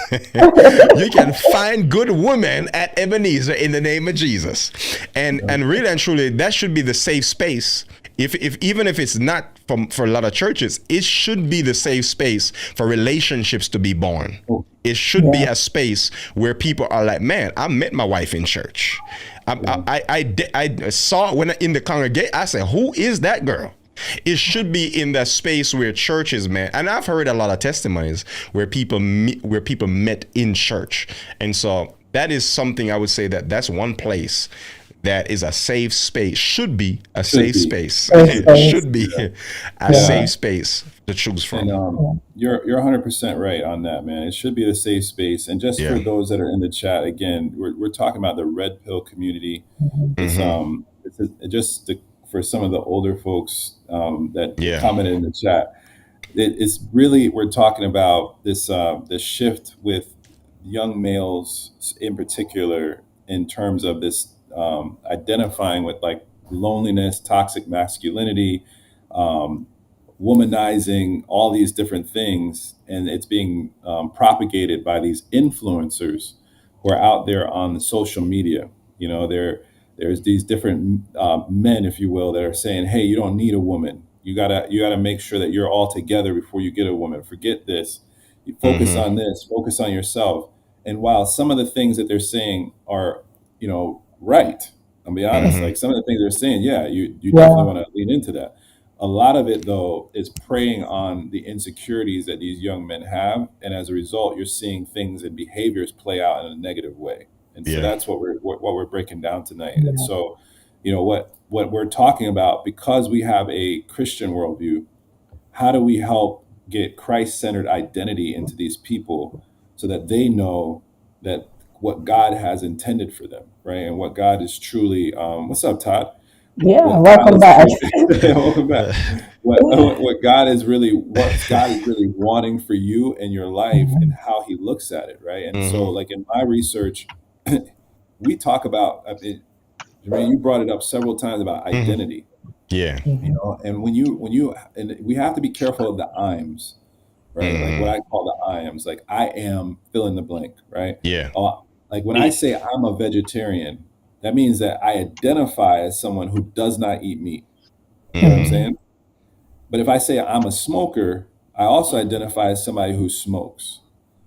You can find good women at Ebenezer in the name of Jesus. And really and truly, that should be the safe space. If even if it's not for a lot of churches, it should be the safe space for relationships to be born. It should be a space where people are like, man, I met my wife in church. I saw when in the congregation, I said, who is that girl? It should be in that space where churches, man. And I've heard a lot of testimonies where people met in church. And so that is something I would say that's one place that is a safe space, should be a safe space. It should be a safe space to choose from. And you're 100% right on that, man. It should be a safe space. And just for those that are in the chat, again, we're talking about the red pill community. It's for some of the older folks that commented in the chat. It's really, we're talking about this shift with young males in particular, in terms of this identifying with like loneliness, toxic masculinity, womanizing, all these different things. And it's being propagated by these influencers who are out there on the social media. You know, there's these different men, if you will, that are saying, hey, you don't need a woman. You gotta make sure that you're all together before you get a woman. Forget this. You focus on this, focus on yourself. And while some of the things that they're saying are, you know, right, I'll be honest, like some of the things they're saying, you definitely want to lean into that. A lot of it, though, is preying on the insecurities that these young men have. And as a result, you're seeing things and behaviors play out in a negative way. And so that's what we're breaking down tonight. And so, you know, what we're talking about, because we have a Christian worldview, how do we help get Christ-centered identity into these people so that they know that what God has intended for them, right? And what God is truly, what's up, Todd? Yeah, welcome back. Welcome back. What God is really wanting for you in your life, and how He looks at it, right? And so, like in my research, we talk about, Jermaine, you brought it up several times about identity. Yeah. You know, and when you and we have to be careful of the IMs, right? Like what I call the IMs, like I am fill in the blank, right? Yeah. Like when I say I'm a vegetarian, that means that I identify as someone who does not eat meat. You know what I'm saying? But if I say I'm a smoker, I also identify as somebody who smokes.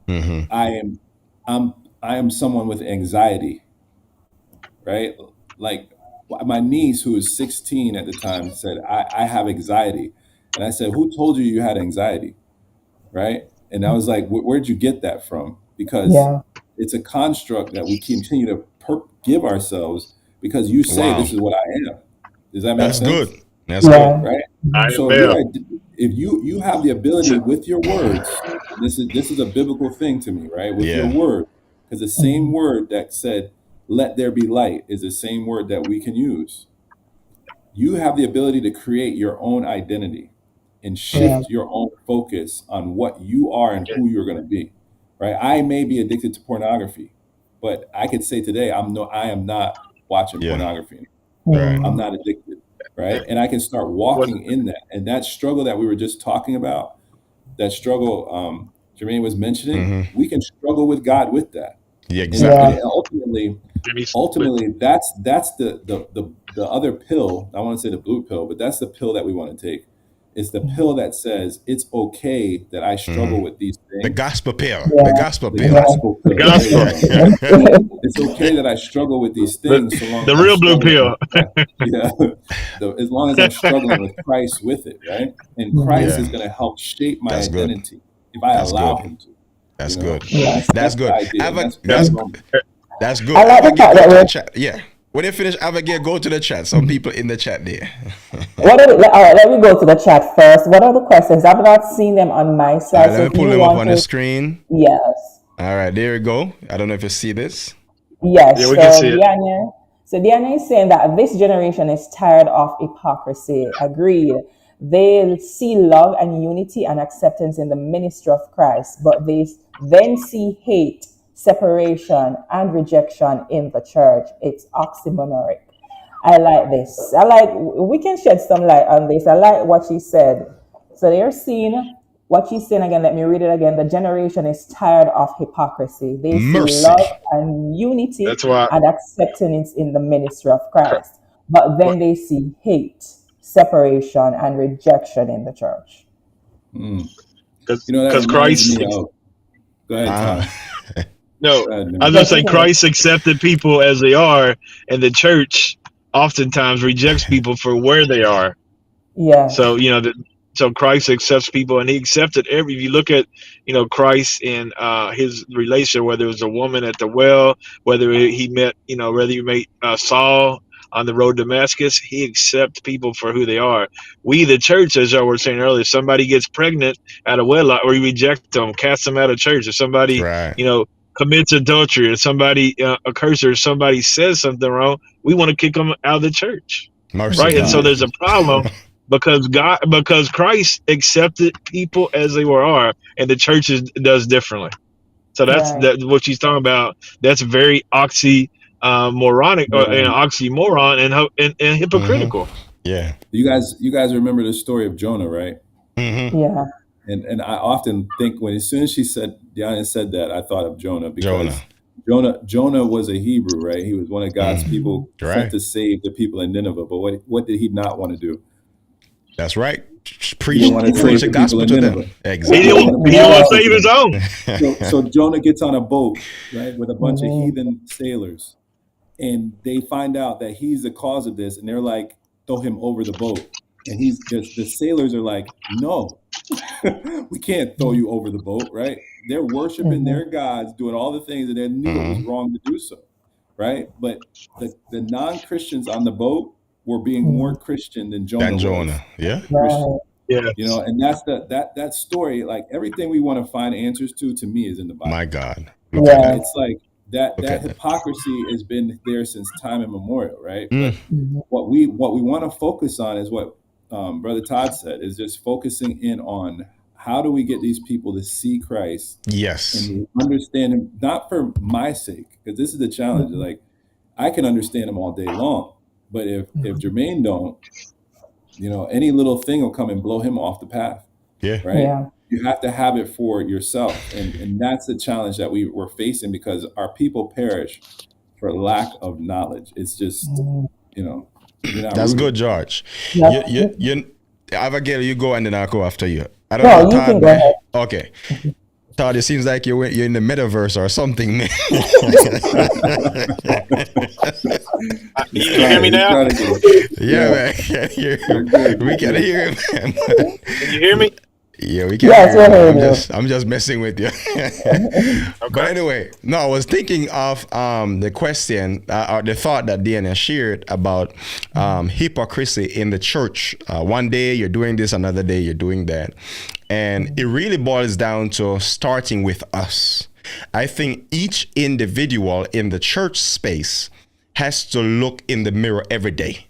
I am someone with anxiety, right? Like my niece, who was 16 at the time, said, I have anxiety. And I said, who told you you had anxiety? Right? And I was like, where'd you get that from? Because it's a construct that we continue to give ourselves, because you say this is what I am. Does that make sense? That's good. Right? I So am. if you have the ability with your words, this is a biblical thing to me, right? With your Yeah. word, because the same word that said, "Let there be light," is the same word that we can use. You have the ability to create your own identity and Yeah. shift your own focus on what you are and who you're going to be, right? I may be addicted to pornography, but I could say today I am not watching Yeah. pornography. Right. I'm not addicted, right? And I can start walking in that. And that struggle that we were just talking about, that struggle Jermaine was mentioning, we can struggle with God with that. Yeah, And, exactly. and ultimately, that's the other pill. I want to say the blue pill, but that's the pill that we want to take. It's the pill that says it's okay that I struggle with these things. The gospel pill. Yeah. The gospel The pill. gospel pill. Gospel. It's okay that I struggle with these things so long The as real I'm blue struggling pill. with- as long as I'm struggling with Christ with it, right? And Christ Yeah. is going to help shape my That's good. identity if I That's allow good. him to. That's You know? good. Yeah. That's good. the idea. That's That's good. I like the fact Go that to the we're chat. Yeah. When you finish, Abigail, go to the chat. Some people in the chat there. What are all right, let me go to the chat first. What are the questions? I've not seen them on my All side. right, So let if me pull you them up want on the to, screen. yes. All right, there we go. I don't know if you see this. Yes. Yeah, we can So see it. Diana is saying that this generation is tired of hypocrisy. Agreed. They see love and unity and acceptance in the ministry of Christ, but they then see hate, separation, and rejection in the church. It's oxymoronic. I like this. We can shed some light on this. I like what she said. So they're seeing what she's saying again. Let me read it again. The generation is tired of hypocrisy. They see Mercy. love and unity That's why. and acceptance in the ministry of Christ. But then they see hate, separation, and rejection in the church. That reminds Christ. me of. Go ahead, Tom. No, Go ahead, man. I was gonna say Christ accepted people as they are, and the church oftentimes rejects people for where they are. Yes. So so Christ accepts people, and He accepted every. If you look at Christ in His relation, whether it was a woman at the well, whether he met Saul on the road to Damascus, He accepts people for who they are. We, the church, as y'all were saying earlier, somebody gets pregnant out of wedlock, or we reject them, cast them out of church. If somebody Right. commits adultery, or somebody a curse, or somebody says something wrong, we want to kick them out of the church, Mercy. right? And so God. there's a problem because Christ accepted people as they are, and the church does differently. So that's Right. what she's talking about. That's very moronic or oxymoron and hypocritical. Yeah. You guys remember the story of Jonah, right? Yeah. And I often think as soon as Diana said that, I thought of Jonah, because Jonah. Jonah was a Hebrew, right? He was one of God's people Right. sent to save the people in Nineveh. But what did he not want to do? That's right. He Preach didn't want to the save the gospel people to in them. Nineveh. He Exactly. didn't want to save his own. So Jonah gets on a boat, right, with a bunch of heathen sailors, and they find out that he's the cause of this, and they're like, throw him over the boat. And the sailors are like, no, we can't throw you over the boat, right? They're worshiping their gods, doing all the things that they knew it was wrong to do so, right? But the non-Christians on the boat were being more Christian than Jonah was. Yeah. Right. Yeah. And that's that story. Like, everything we want to find answers to me, is in the Bible. My God. Yeah. It's like that hypocrisy has been there since time immemorial, right? But what we want to focus on is what Brother Todd said, is just focusing in on how do we get these people to see Christ, Yes. and understand him, not for my sake, because this is the challenge. Like, I can understand him all day long, but if Jermaine don't, any little thing will come and blow him off the path. Yeah. Right. Yeah. You have to have it for yourself. And that's the challenge that we're facing, because our people perish for lack of knowledge. It's just, you're not That's rooted. good, George. Yep. You Abigail, you go and then I'll go after you. I No, don't know, you Todd, can go man. ahead. Okay. Todd, it seems like you're in the metaverse or something, man. You hear me now? Yeah, man. I can't hear him. We can hear him, man. Can you hear me? Yeah, we can Yes, hear you we're now. hearing you. I'm just messing with you. But Okay. anyway, no, I was thinking of the question or the thought that Diana shared about hypocrisy in the church. One day you're doing this, another day you're doing that, and it really boils down to starting with us. I think each individual in the church space has to look in the mirror every day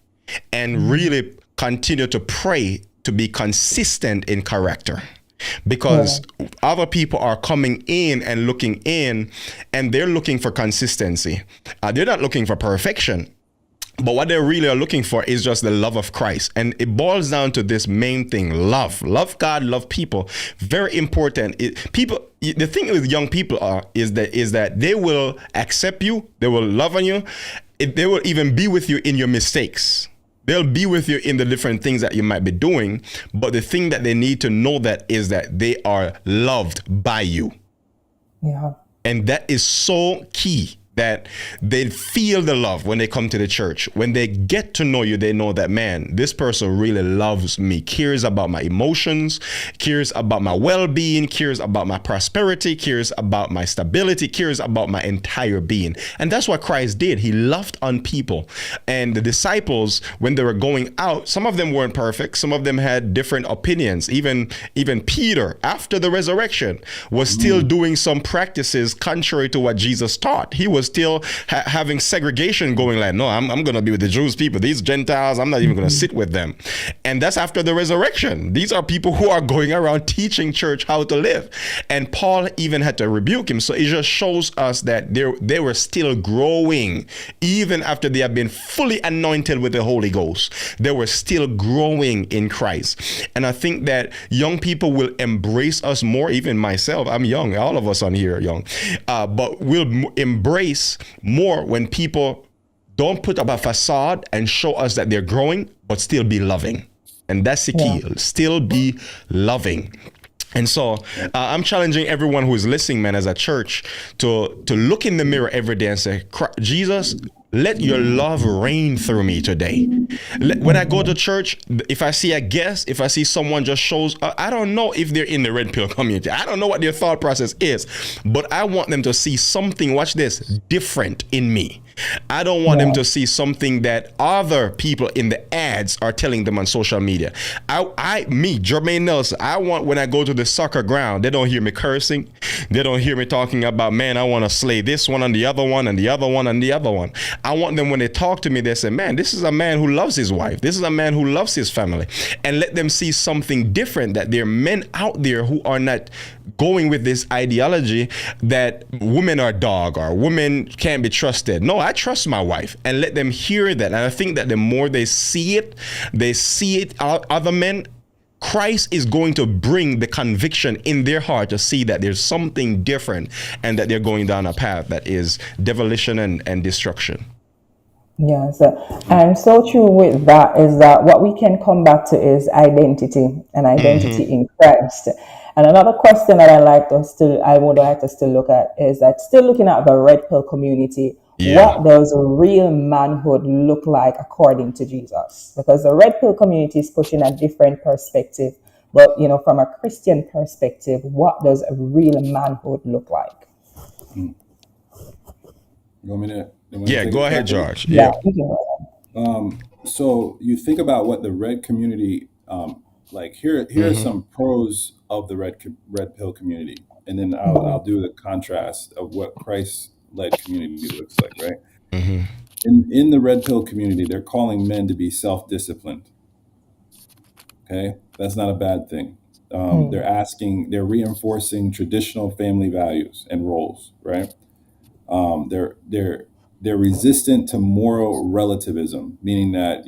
and really continue to pray to be consistent in character, Yeah. because other people are coming in and looking in, and they're looking for consistency. They're not looking for perfection, but what they really are looking for is just the love of Christ. And it boils down to this main thing: love God, love people. Very important. The thing with young people is that they will accept you, they will love on you, they will even be with you in your mistakes. They'll be with you in the different things that you might be doing. But the thing that they need to know that is that they are loved by you. Yeah. And that is so key, that they feel the love when they come to the church. When they get to know you, they know that, man, this person really loves me, cares about my emotions, cares about my well-being, cares about my prosperity, cares about my stability, cares about my entire being. And that's what Christ did. He loved on people. And the disciples, when they were going out, some of them weren't perfect. Some of them had different opinions. Even Peter, after the resurrection, was still doing some practices contrary to what Jesus taught. He was still having segregation going, like, no, I'm going to be with the Jews people. These Gentiles, I'm not even going to sit with them. And that's after the resurrection. These are people who are going around teaching church how to live. And Paul even had to rebuke him. So it just shows us that they were still growing. Even after they have been fully anointed with the Holy Ghost, they were still growing in Christ. And I think that young people will embrace us more. Even myself, I'm young. All of us on here are young. But we'll embrace more when people don't put up a facade and show us that they're growing, but still be loving. And that's the key. Yeah. Still be loving. And so I'm challenging everyone who is listening, man, as a church, to look in the mirror every day and say, Jesus, let your love reign through me today. When I go to church, if I see a guest, if I see someone just shows, I don't know if they're in the Red Pill community. I don't know what their thought process is, but I want them to see something, watch this, different in me. I don't want them to see something that other people in the ads are telling them on social media. Me, Jermaine Nelson, I want, when I go to the soccer ground, they don't hear me cursing. They don't hear me talking about, man, I want to slay this one and the other one and the other one and the other one. I want them, when they talk to me, they say, man, this is a man who loves his wife. This is a man who loves his family. And let them see something different, that there are men out there who are not going with this ideology that women are dog or women can't be trusted. No, I trust my wife, and let them hear that. And I think that the more they see it, other men, Christ is going to bring the conviction in their heart to see that there's something different and that they're going down a path that is devolution and destruction. Yes, and so true with that is that what we can come back to is identity and identity in Christ. And another question that I would like us to look at is that, still looking at the red pill community, Yeah. what does real manhood look like according to Jesus? Because the red pill community is pushing a different perspective, but from a Christian perspective, what does a real manhood look like? You want me to? Yeah, take go a ahead, crack at it? George. Yeah, Yeah. you can. So you think about what the red community, like. Here are some pros of the red pill community, and then I'll do the contrast of what Christ-led community looks like. Right. Mm-hmm. In the red pill community, they're calling men to be self-disciplined. Okay, that's not a bad thing. They're reinforcing traditional family values and roles. Right. They're resistant to moral relativism, meaning that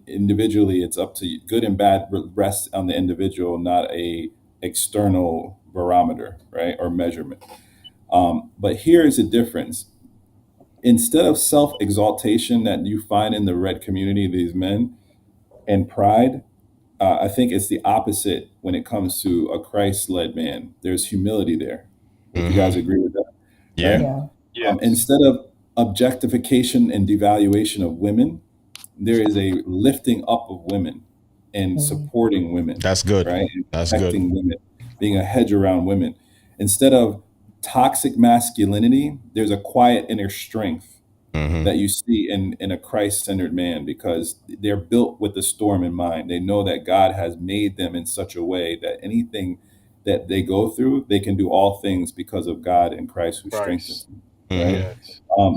individually it's up to good and bad rests on the individual, not a external barometer, right, or measurement. But here is a difference. Instead of self-exaltation that you find in the red community, these men, and pride, I think it's the opposite when it comes to a Christ-led man. There's humility there. Would you guys agree with that? Yeah. Right? Yeah. Yes. Instead of objectification and devaluation of women, there is a lifting up of women. and supporting women. That's good. Right? And That's good. protecting women, being a hedge around women. Instead of toxic masculinity, there's a quiet inner strength that you see in a Christ-centered man, because they're built with the storm in mind. They know that God has made them in such a way that anything that they go through, they can do all things because of God and Christ who strengthens them. Right?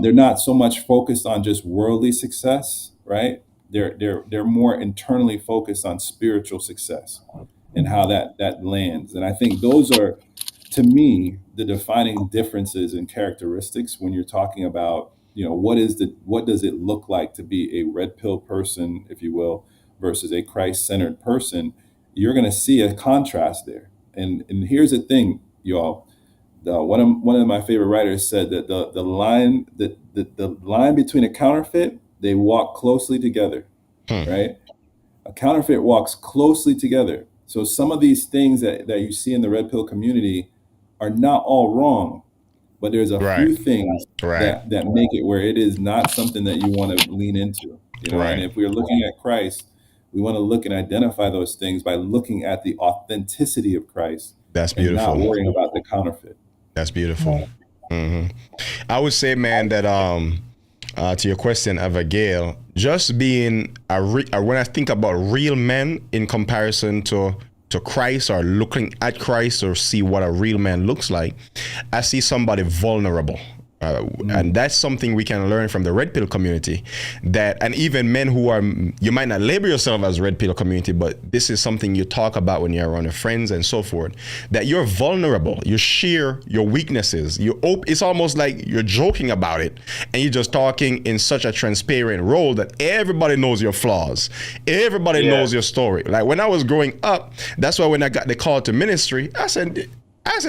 They're not so much focused on just worldly success, right? They're more internally focused on spiritual success and how that lands. And I think those are, to me, the defining differences and characteristics when you're talking about, what does it look like to be a red pill person, if you will, versus a Christ-centered person. You're going to see a contrast there. And here's the thing, y'all. One of my favorite writers said that the line between a counterfeit, they walk closely together, right? A counterfeit walks closely together. So some of these things that you see in the red pill community are not all wrong, but there's a few things that make it where it is not something that you want to lean into. And if we're looking at Christ, we want to look and identify those things by looking at the authenticity of Christ. That's beautiful. And not worrying about the counterfeit. That's beautiful. I would say, man, that to your question, Abigail, just being when I think about real men in comparison to Christ, or looking at Christ, or see what a real man looks like, I see somebody vulnerable. And that's something we can learn from the red pill community, and even men who are, you might not label yourself as red pill community, but this is something you talk about when you're around your friends and so forth, that you're vulnerable. You share your weaknesses. It's almost like you're joking about it, and you're just talking in such a transparent role that everybody knows your flaws. Everybody knows your story. Like when I was growing up, that's why when I got the call to ministry, I said,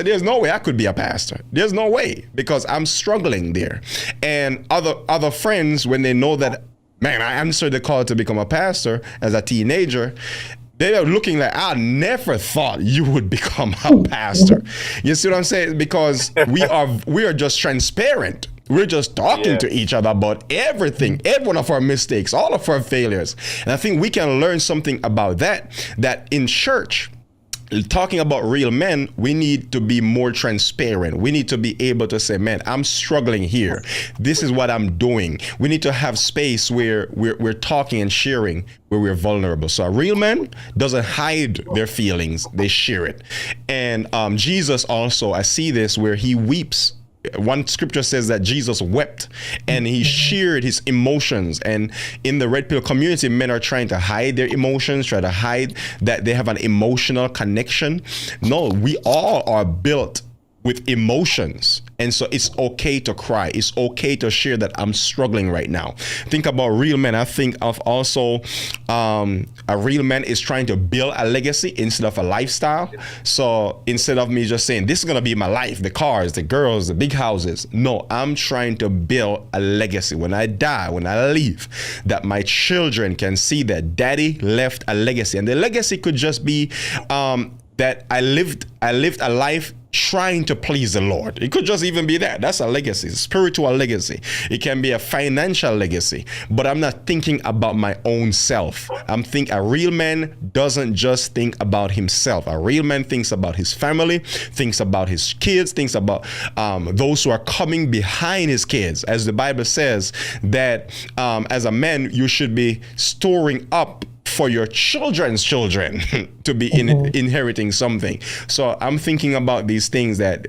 there's no way I could be a pastor. There's no way, because I'm struggling there. And other friends, when they know that, man, I answered the call to become a pastor as a teenager, they are looking like, I never thought you would become a pastor. You see what I'm saying? Because we are just transparent. We're just talking to each other about everything, every one of our mistakes, all of our failures. And I think we can learn something about that in church. Talking about real men, we need to be more transparent. We need to be able to say, man, I'm struggling here. This is what I'm doing. We need to have space where we're talking and sharing, where we're vulnerable. So a real man doesn't hide their feelings, they share it. And Jesus also, I see this where he weeps. One scripture says that Jesus wept and he shared his emotions. And in the red pill community, men are trying to hide their emotions, try to hide that they have an emotional connection. No, we all are built with emotions. And so it's okay to cry. It's okay to share that I'm struggling right now. Think about real men. I think of also a real man is trying to build a legacy instead of a lifestyle. So instead of me just saying, this is going to be my life, the cars, the girls, the big houses. No, I'm trying to build a legacy. When I die, when I leave, that my children can see that daddy left a legacy. And the legacy could just be that I lived a life trying to please the Lord. It could just even be that. That's a legacy, a spiritual legacy. It can be a financial legacy, but I'm not thinking about my own self. A real man doesn't just think about himself. A real man thinks about his family, thinks about his kids, thinks about those who are coming behind his kids. As the Bible says that as a man, you should be storing up for your children's children to be inheriting something. So I'm thinking about these things that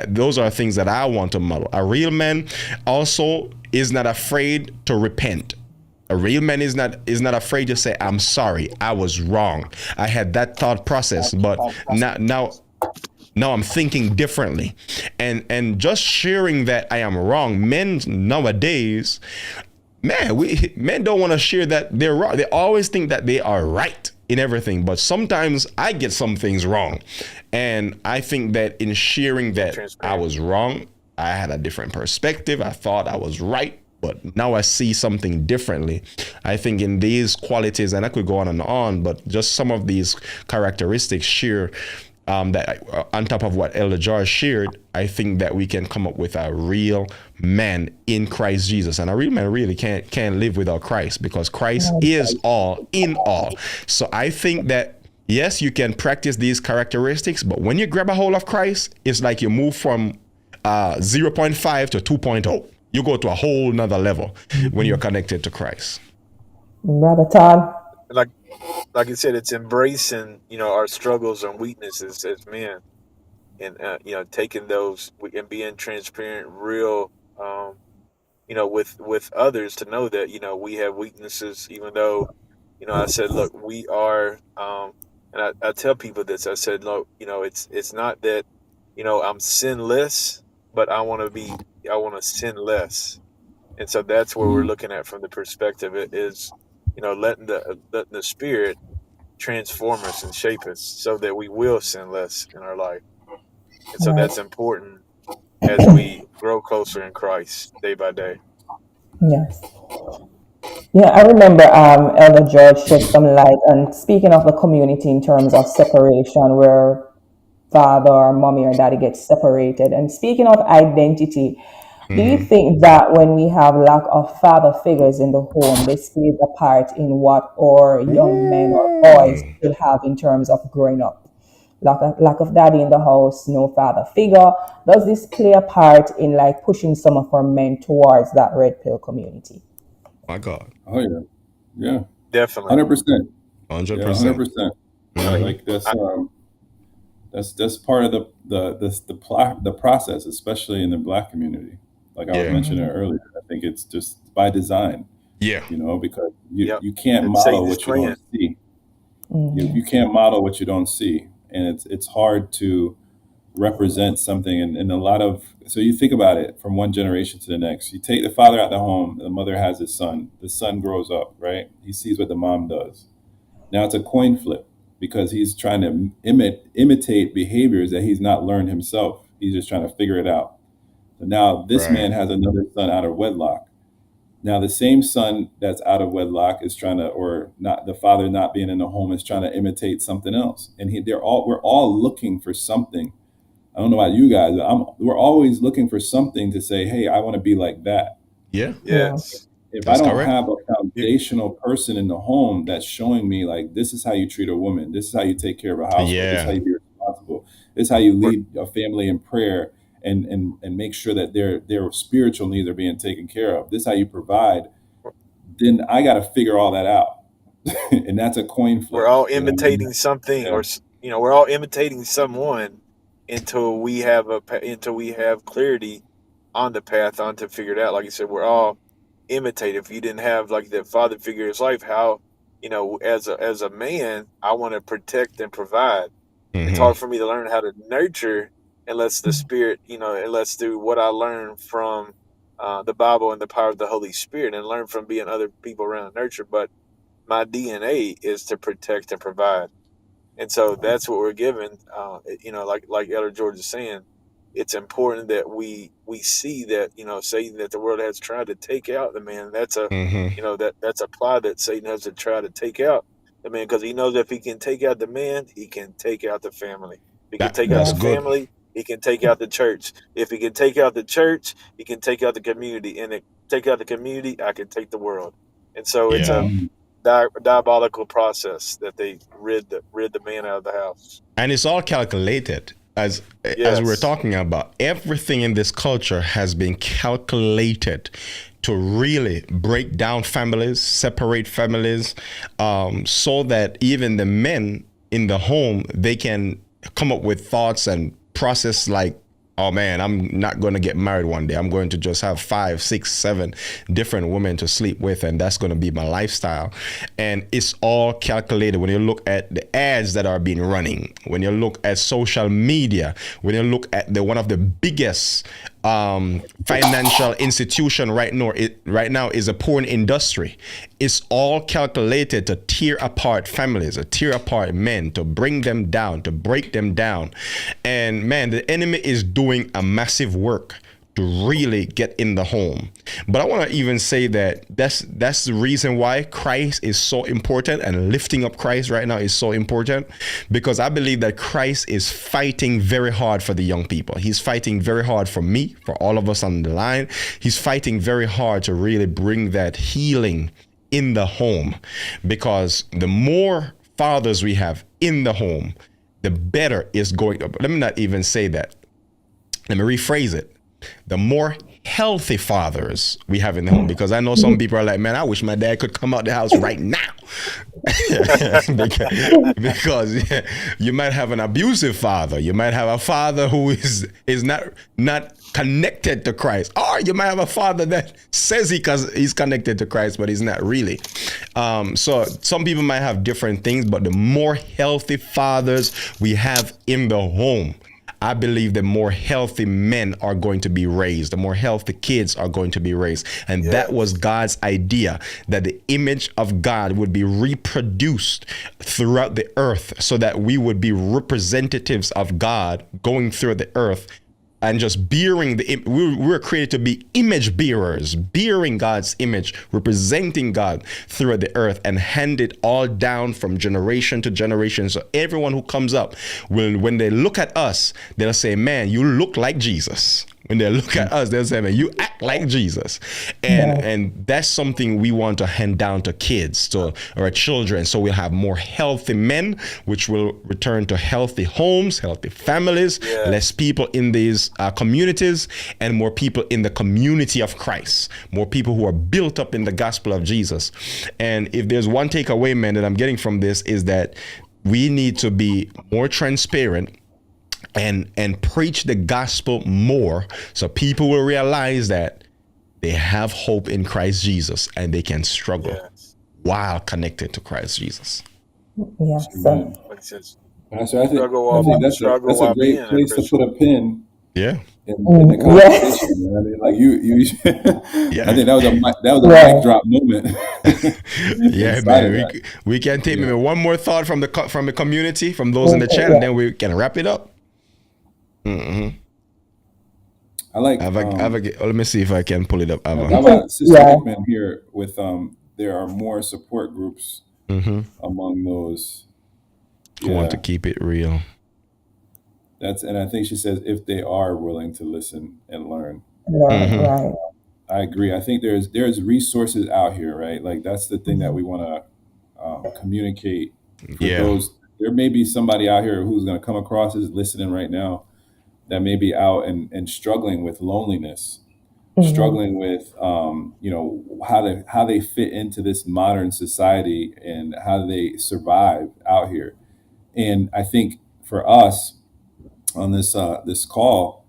those are things that I want to model. A real man also is not afraid to repent. A real man is not afraid to say, I'm sorry, I was wrong. I had that thought process, but now I'm thinking differently. And just sharing that I am wrong. Men nowadays, men don't want to share that they're wrong. They always think that they are right in everything, but sometimes I get some things wrong. And I think that in sharing that I was wrong, I had a different perspective. I thought I was right, but now I see something differently. I think in these qualities, and I could go on and on, but just some of these characteristics share that on top of what Elder George shared, I think that we can come up with a real man in Christ Jesus. And a real man really can't live without Christ, because Christ is all in all. So I think that, yes, you can practice these characteristics, but when you grab a hold of Christ, it's like you move from 0.5 to 2.0. You go to a whole nother level when you're connected to Christ. Brother Todd. Like you said, it's embracing, our struggles and weaknesses as men, and taking those and being transparent, real, with others, to know that we have weaknesses. Even though, I said, look, we are, and I tell people this. I said, look, it's not that, I'm sinless, but I want to sin less, and so that's where we're looking at from the perspective. It is, letting the Spirit transform us and shape us so that we will sin less in our life. And so that's important as we grow closer in Christ day by day. Yes. Yeah, I remember Elder George shed some light on speaking of the community in terms of separation, where father or mommy or daddy gets separated. And speaking of identity, do you think that when we have lack of father figures in the home, this plays a part in what our young men or boys should have in terms of growing up? Lack of daddy in the house, no father figure. Does this play a part in like pushing some of our men towards that red pill community? My God. Oh yeah, yeah, Definitely. 100%. 100%. 100%. Like that's part of the process, especially in the Black community. Like I was mentioning earlier, I think it's just by design. Yeah. Because you can't And model Satan's what you don't see. You can't model what you don't see, and it's hard to represent something. And a lot of, so you think about it from one generation to the next. You take the father out of the home, the mother has his son. The son grows up, right? He sees what the mom does. Now it's a coin flip, because he's trying to imitate behaviors that he's not learned himself. He's just trying to figure it out. So now this man has another son out of wedlock. Now the same son that's out of wedlock is trying to, or not, the father not being in the home, is trying to imitate something else. And we're all looking for something. I don't know about you guys. We're always looking for something to say, hey, I want to be like that. Yeah. Yes. If That's I don't correct. have a foundational person in the home that's showing me, like, this is how you treat a woman, this is how you take care of a household, this is how you be responsible, this is how you lead a family in prayer and make sure that their spiritual needs are being taken care of, this is how you provide, then I got to figure all that out. And that's a coin flip. We're all imitating something, or we're all imitating someone until we have clarity on the path, on to figure it out. Like you said, we're all imitative. If you didn't have like that father figure in his life, how, as a man, I want to protect and provide. It's hard for me to learn how to nurture unless the Spirit, unless through what I learned from the Bible and the power of the Holy Spirit, and learn from being other people around nurture. But my DNA is to protect and provide. And so that's what we're given. Like Elder George is saying, it's important that we see that, Satan, that the world has tried to take out the man. That's that's a plot that Satan has to try to take out the man, because he knows if he can take out the man, he can take out the family. If he can take out the family, he can take out the church. If he can take out the church, he can take out the community. And take out the community, I can take the world. And so it's a diabolical process that they rid the man out of the house. And it's all calculated. As we're talking about, everything in this culture has been calculated to really break down families, separate families, so that even the men in the home, they can come up with thoughts and process like, oh man, I'm not going to get married one day. I'm going to just have 5, 6, 7 different women to sleep with, and that's going to be my lifestyle. And it's all calculated. When you look at the ads that are being running, when you look at social media, when you look at one of the biggest financial institution right now is a porn industry. It's all calculated to tear apart families, to tear apart men, to bring them down, to break them down. And man, the enemy is doing a massive work to really get in the home. But I want to even say that that's the reason why Christ is so important, and lifting up Christ right now is so important, because I believe that Christ is fighting very hard for the young people. He's fighting very hard for me, for all of us on the line. He's fighting very hard to really bring that healing in the home, because the more fathers we have in the home, the better it's going. Let me not even say that. Let me rephrase it. The more healthy fathers we have in the home, because I know some people are like, man, I wish my dad could come out the house right now. because you might have an abusive father. You might have a father who is not connected to Christ, or you might have a father that says he's connected to Christ, but he's not really. So some people might have different things, but the more healthy fathers we have in the home, I believe the more healthy men are going to be raised, the more healthy kids are going to be raised. And that was God's idea, that the image of God would be reproduced throughout the earth, so that we would be representatives of God going through the earth, and just bearing we were created to be image bearers, bearing God's image, representing God through the earth, and hand it all down from generation to generation. So everyone who comes up when they look at us, they'll say, man, you look like Jesus. When they look at us, they'll say, man, you act like Jesus. And that's something we want to hand down to kids, to our children. So we'll have more healthy men, which will return to healthy homes, healthy families, less people in these communities, and more people in the community of Christ, more people who are built up in the gospel of Jesus. And if there's one takeaway, man, that I'm getting from this, is that we need to be more transparent and preach the gospel more, so people will realize that they have hope in Christ Jesus, and they can struggle while connected to Christ Jesus. Yes. So, Pastor, I think that's a while being great a place to Christian. put a pin Yeah. in the conversation. Man. I mean, like you I think that was a mic drop moment. Yeah, Inside man. of that. We can take maybe one more thought from the community, from those in the chat, and then we can wrap it up. I like. Let me see if I can pull it up. How about Sister Hickman here with there are more support groups among those who want to keep it real. And I think she says if they are willing to listen and learn. right. I agree. I think there's resources out here, right? Like that's the thing that we want to communicate for those. There may be somebody out here who's going to come across as listening right now, that may be out and struggling with loneliness, struggling with how they fit into this modern society and how they survive out here. And I think for us on this call,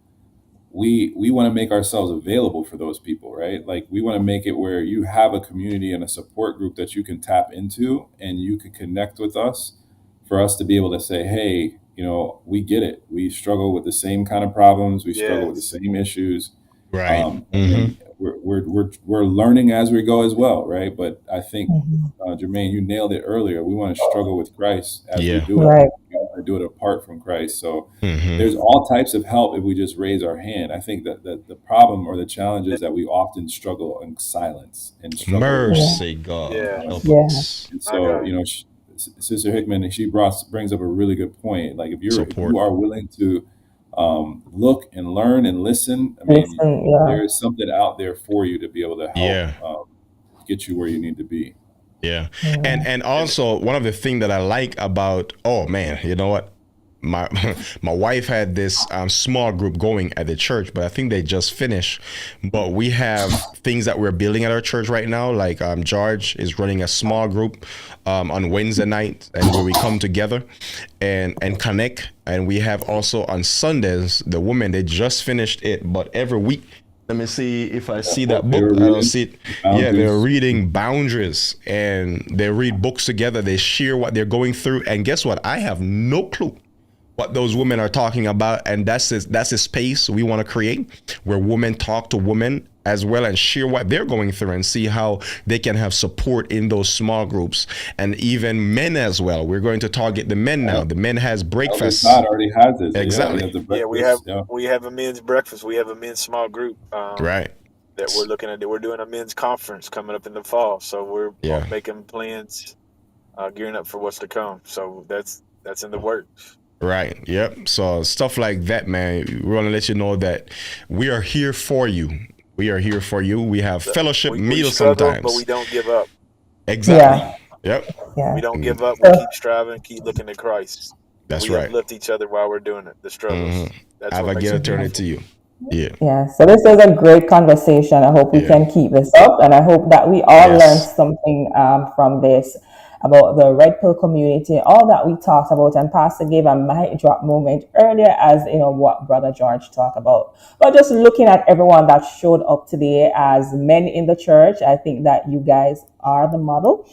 we want to make ourselves available for those people, right? Like we want to make it where you have a community and a support group that you can tap into, and you can connect with us, for us to be able to say, hey, we get it. We struggle with the same kind of problems. We struggle with the same issues. Right. We're learning as we go as well, right? But I think, Jermaine, you nailed it earlier. We want to struggle with Christ as we do it. Right. We want to do it apart from Christ. So there's all types of help if we just raise our hand. I think that the problem or the challenge is that we often struggle in silence and struggle. Mercy, God. Help us. And so, Sister Hickman, she brings up a really good point. Like if you are willing to look and learn and listen, I mean, there is something out there for you to be able to help get you where you need to be. Yeah. And also one of the things that I like about, you know what? My wife had this small group going at the church, but I think they just finished. But we have things that we're building at our church right now. Like George is running a small group on Wednesday night, and where we come together and connect. And we have also on Sundays, the women, they just finished it, but every week. Let me see if I see that book. I don't see it. Yeah, they're reading Boundaries, and they read books together. They share what they're going through. And guess what? I have no clue what those women are talking about, and that's a space we want to create where women talk to women as well and share what they're going through and see how they can have support in those small groups, and even men as well. We're going to target the men now. The men has breakfast. Todd already has this. Exactly. Yeah, we have a men's breakfast. We have a men's small group. Right. That we're looking at. We're doing a men's conference coming up in the fall, so we're making plans, gearing up for what's to come. So that's in the works. Right. Yep. So stuff like that, man. We want to let you know that we are here for you. We are here for you. We have fellowship meals sometimes, but we don't give up. Exactly. Yeah. Yep. Yeah. We don't give up. We keep striving, keep looking to Christ. That's we right. uplift each other while we're doing it. The struggles. That's Have what a makes get turn it to you. Yeah. Yeah. So this was a great conversation. I hope we can keep this up, and I hope that we all learned something from this about the Red Pill community, all that we talked about. And Pastor gave a mic drop moment earlier, as you know what Brother George talked about. But just looking at everyone that showed up today as men in the church, I think that you guys are the model.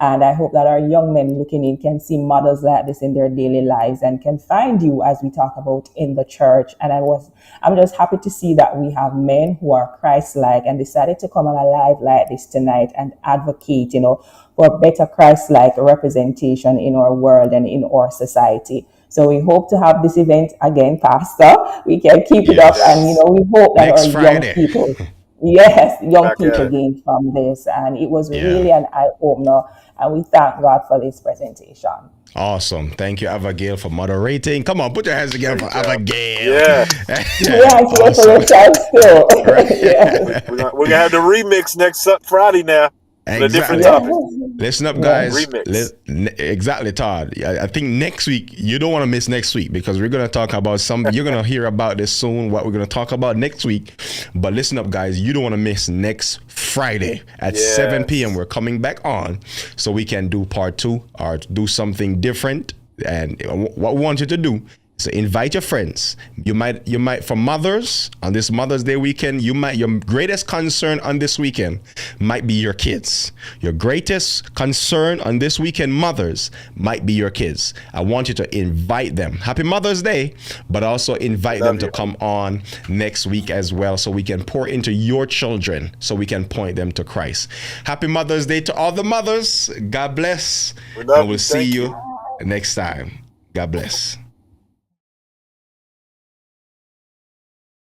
And I hope that our young men looking in can see models like this in their daily lives and can find you, as we talk about, in the church. And I'm just happy to see that we have men who are Christ-like and decided to come on a live like this tonight and advocate, for better Christ-like representation in our world and in our society. So we hope to have this event again, Pastor. We can keep it up, and we hope that Next our Friday. young people, young people gain from this. And it was really an eye-opener. And we thank God for this presentation. Awesome. Thank you, Abigail, for moderating. Come on, put your hands together for Abigail. Yeah, awesome. We're going to have the remix next Friday now. Exactly. A different topic. Listen up, guys. Remix. Exactly, Todd. I think next week, you don't want to miss next week, because we're going to talk about something. You're going to hear about this soon, what we're going to talk about next week. But listen up, guys. You don't want to miss next Friday at 7 p.m. We're coming back on so we can do part 2 or do something different. And what we want you to do, so invite your friends. You might for mothers on this Mother's Day weekend, your greatest concern on this weekend might be your kids. Your greatest concern on this weekend, mothers, might be your kids. I want you to invite them. Happy Mother's Day, but also invite them to come on next week as well, so we can pour into your children, so we can point them to Christ. Happy Mother's Day to all the mothers. God bless. And we'll see you next time. God bless.